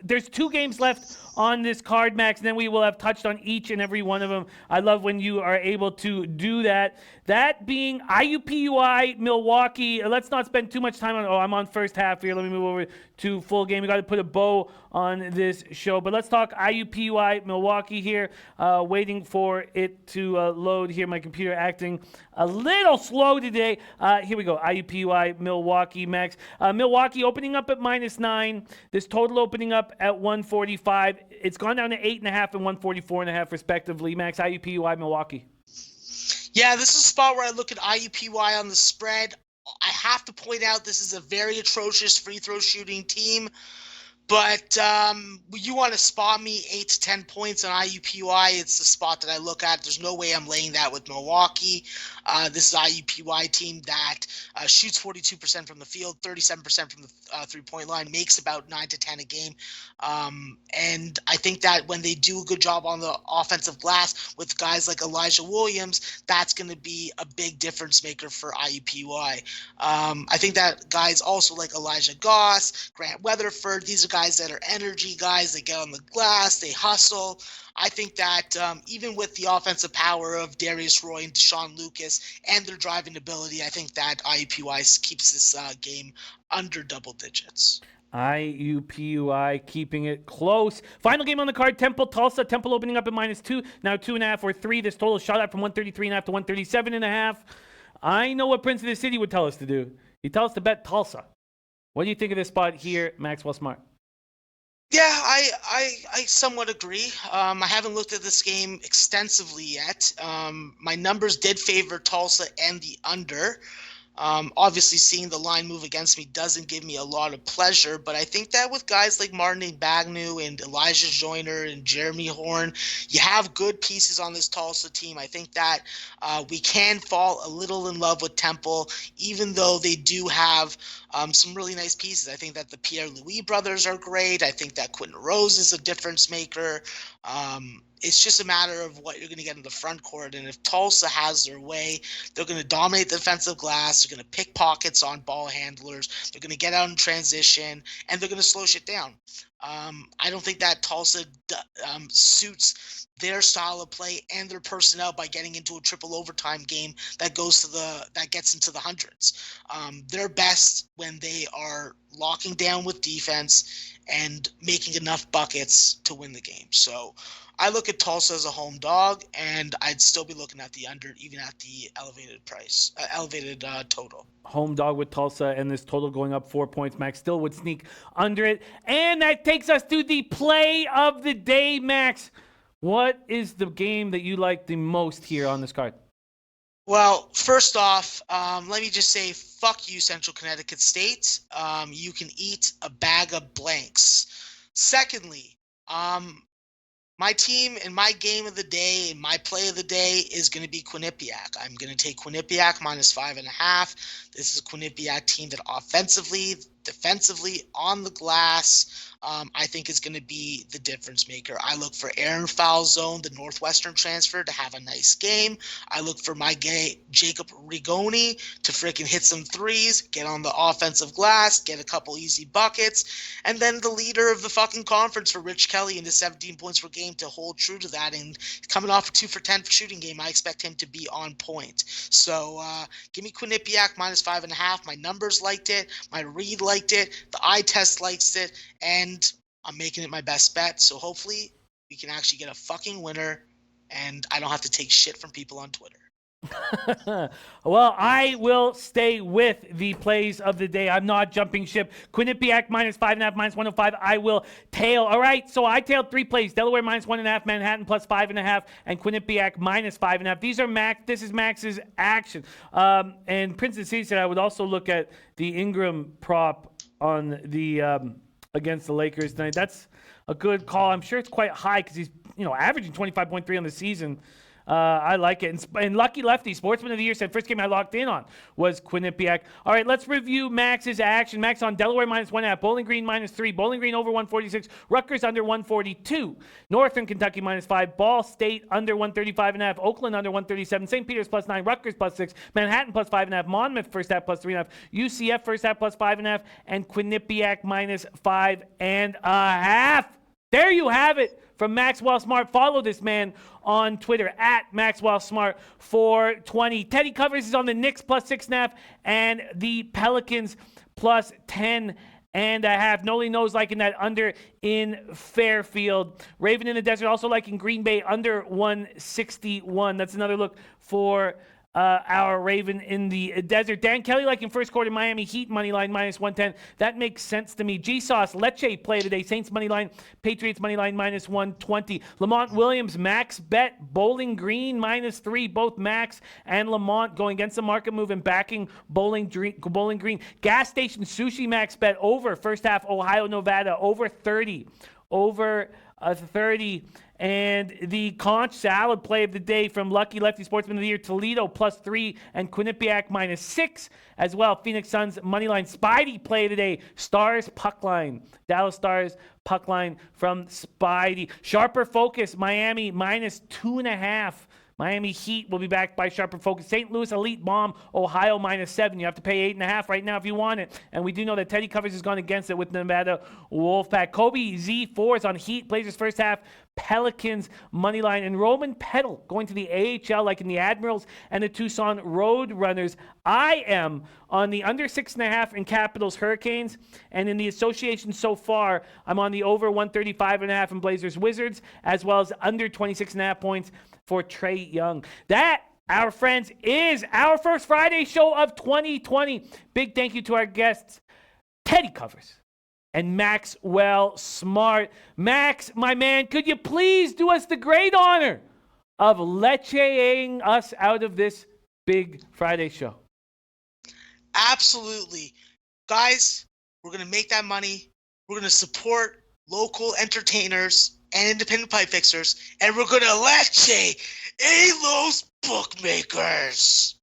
there's 2 games left on this card, Max, and then we will have touched on each and every one of them. I love when you are able to do that. That being IUPUI Milwaukee. Let's not spend too much time on, I'm on first half here. Let me move over to full game. We got to put a bow on this show. But let's talk IUPUI Milwaukee here. Waiting for it to load here. My computer acting a little slow today. Here we go. IUPUI Milwaukee, Max. Milwaukee opening up at -9. This total opening up at 145. It's gone down to 8.5 and 144.5 respectively. Max, IUPUI Milwaukee. Yeah, this is a spot where I look at IUPUI on the spread. I have to point out this is a very atrocious free throw shooting team. But you want to spot me 8 to 10 points on IUPUI, it's the spot that I look at. There's no way I'm laying that with Milwaukee. This is IUPUI team that shoots 42% from the field, 37% from the three-point line, makes about 9 to 10 a game. And I think that when they do a good job on the offensive glass with guys like Elijah Williams, that's going to be a big difference maker for IUPUI. I think that guys also like Elijah Goss, Grant Weatherford, these are guys that are energy guys. They get on the glass, they hustle. I think that even with the offensive power of Darius Roy and Deshaun Lucas and their driving ability, I think that IUPUI keeps this game under double digits. IUPUI keeping it close. Final game on the card, Temple-Tulsa. Temple opening up at -2, now 2.5 or 3. This total shot up from 133.5 to 137.5. I know what Prince of the City would tell us to do. He'd tell us to bet Tulsa. What do you think of this spot here, Maxwell Smart? Yeah, I somewhat agree. I haven't looked at this game extensively yet. My numbers did favor Tulsa and the under. Obviously, seeing the line move against me doesn't give me a lot of pleasure, but I think that with guys like Martin Bagnu and Elijah Joyner and Jeremy Horn, you have good pieces on this Tulsa team. I think that we can fall a little in love with Temple, even though they do have some really nice pieces. I think that the Pierre-Louis brothers are great. I think that Quentin Rose is a difference maker. It's just a matter of what you're going to get in the front court. And if Tulsa has their way, they're going to dominate the defensive glass. They're going to pick pockets on ball handlers. They're going to get out in transition, and they're going to slow shit down. I don't think that Tulsa suits their style of play and their personnel by getting into a triple overtime game that gets into the hundreds. They're best when they are locking down with defense and making enough buckets to win the game. So I look at Tulsa as a home dog, and I'd still be looking at the under, even at the elevated total. Home dog with Tulsa, and this total going up 4 points. Max still would sneak under it. And that takes us to the play of the day, Max. What is the game that you like the most here on this card? Well, first off, let me just say, fuck you, Central Connecticut State. You can eat a bag of blanks. Secondly, my team and my game of the day and my play of the day is going to be Quinnipiac. I'm going to take Quinnipiac -5.5. This is a Quinnipiac team that offensively, defensively, on the glass, I think is going to be the difference maker. I look for Aaron Falzone, the Northwestern transfer, to have a nice game. I look for my guy, Jacob Rigoni, to freaking hit some threes, get on the offensive glass, get a couple easy buckets, and then the leader of the fucking conference for Rich Kelly in the 17 points per game to hold true to that. And coming off a 2 for 10 shooting game, I expect him to be on point. So give me Quinnipiac -5.5. My numbers liked it. My read liked it. The eye test likes it. And I'm making it my best bet. So hopefully we can actually get a fucking winner and I don't have to take shit from people on Twitter. Well, I will stay with the plays of the day. I'm not jumping ship. Quinnipiac -5.5, -105. I will tail. All right, so I tailed 3 plays. Delaware -1.5, Manhattan +5.5, and Quinnipiac -5.5. These are Max. This is Max's action. And Princeton City said I would also look at the Ingram prop on the against the Lakers tonight. That's a good call. I'm sure it's quite high because he's averaging 25.3 on the season. I like it. And Lucky Lefty, Sportsman of the Year, said first game I locked in on was Quinnipiac. All right, let's review Max's action. Max on Delaware -1.5, Bowling Green -3, Bowling Green over 146, Rutgers under 142, Northern Kentucky -5, Ball State under 135.5, Oakland under 137, St. Peter's +9, Rutgers +6, Manhattan +5.5, Monmouth first half +3.5, UCF first half +5.5, and Quinnipiac -5.5. There you have it. From Maxwell Smart. Follow this man on Twitter at MaxwellSmart420. Teddy Covers is on the Knicks +6.5 and the Pelicans +10.5. Noli knows liking that under in Fairfield. Raven in the Desert also liking Green Bay under 161. That's another look for our Raven in the Desert. Dan Kelly liking first quarter Miami Heat moneyline -110. That makes sense to me. G-Sauce Lecce play today. Saints moneyline, Patriots moneyline -120. Lamont Williams max bet Bowling Green -3. Both Max and Lamont going against the market move and backing Bowling Green. Gas Station Sushi max bet over first half Ohio Nevada over 30. Over 30. And the conch salad play of the day from Lucky Lefty Sportsman of the Year, Toledo +3 and Quinnipiac -6 as well. Phoenix Suns moneyline. Spidey play today, Stars puck line. Dallas Stars puck line from Spidey. Sharper Focus, Miami -2.5. Miami Heat will be backed by Sharper Focus. St. Louis Elite Bomb, Ohio -7. You have to pay 8.5 right now if you want it. And we do know that Teddy Covers has gone against it with Nevada Wolfpack. Kobe Z4s on Heat, Blazers first half, Pelicans moneyline. And Roman Peddle going to the AHL like in the Admirals and the Tucson Roadrunners. I am on the under 6.5 in Capitals Hurricanes. And in the association so far, I'm on the over 135.5 in Blazers Wizards, as well as under 26.5 points for Trae Young. That, our friends, is our first Friday show of 2020. Big thank you to our guests, Teddy Covers, and Maxwell Smart. Max, my man, could you please do us the great honor of lecheing us out of this big Friday show? Absolutely. Guys, we're going to make that money. We're going to support local entertainers and independent pipe fixers, and we're going to leche a los bookmakers.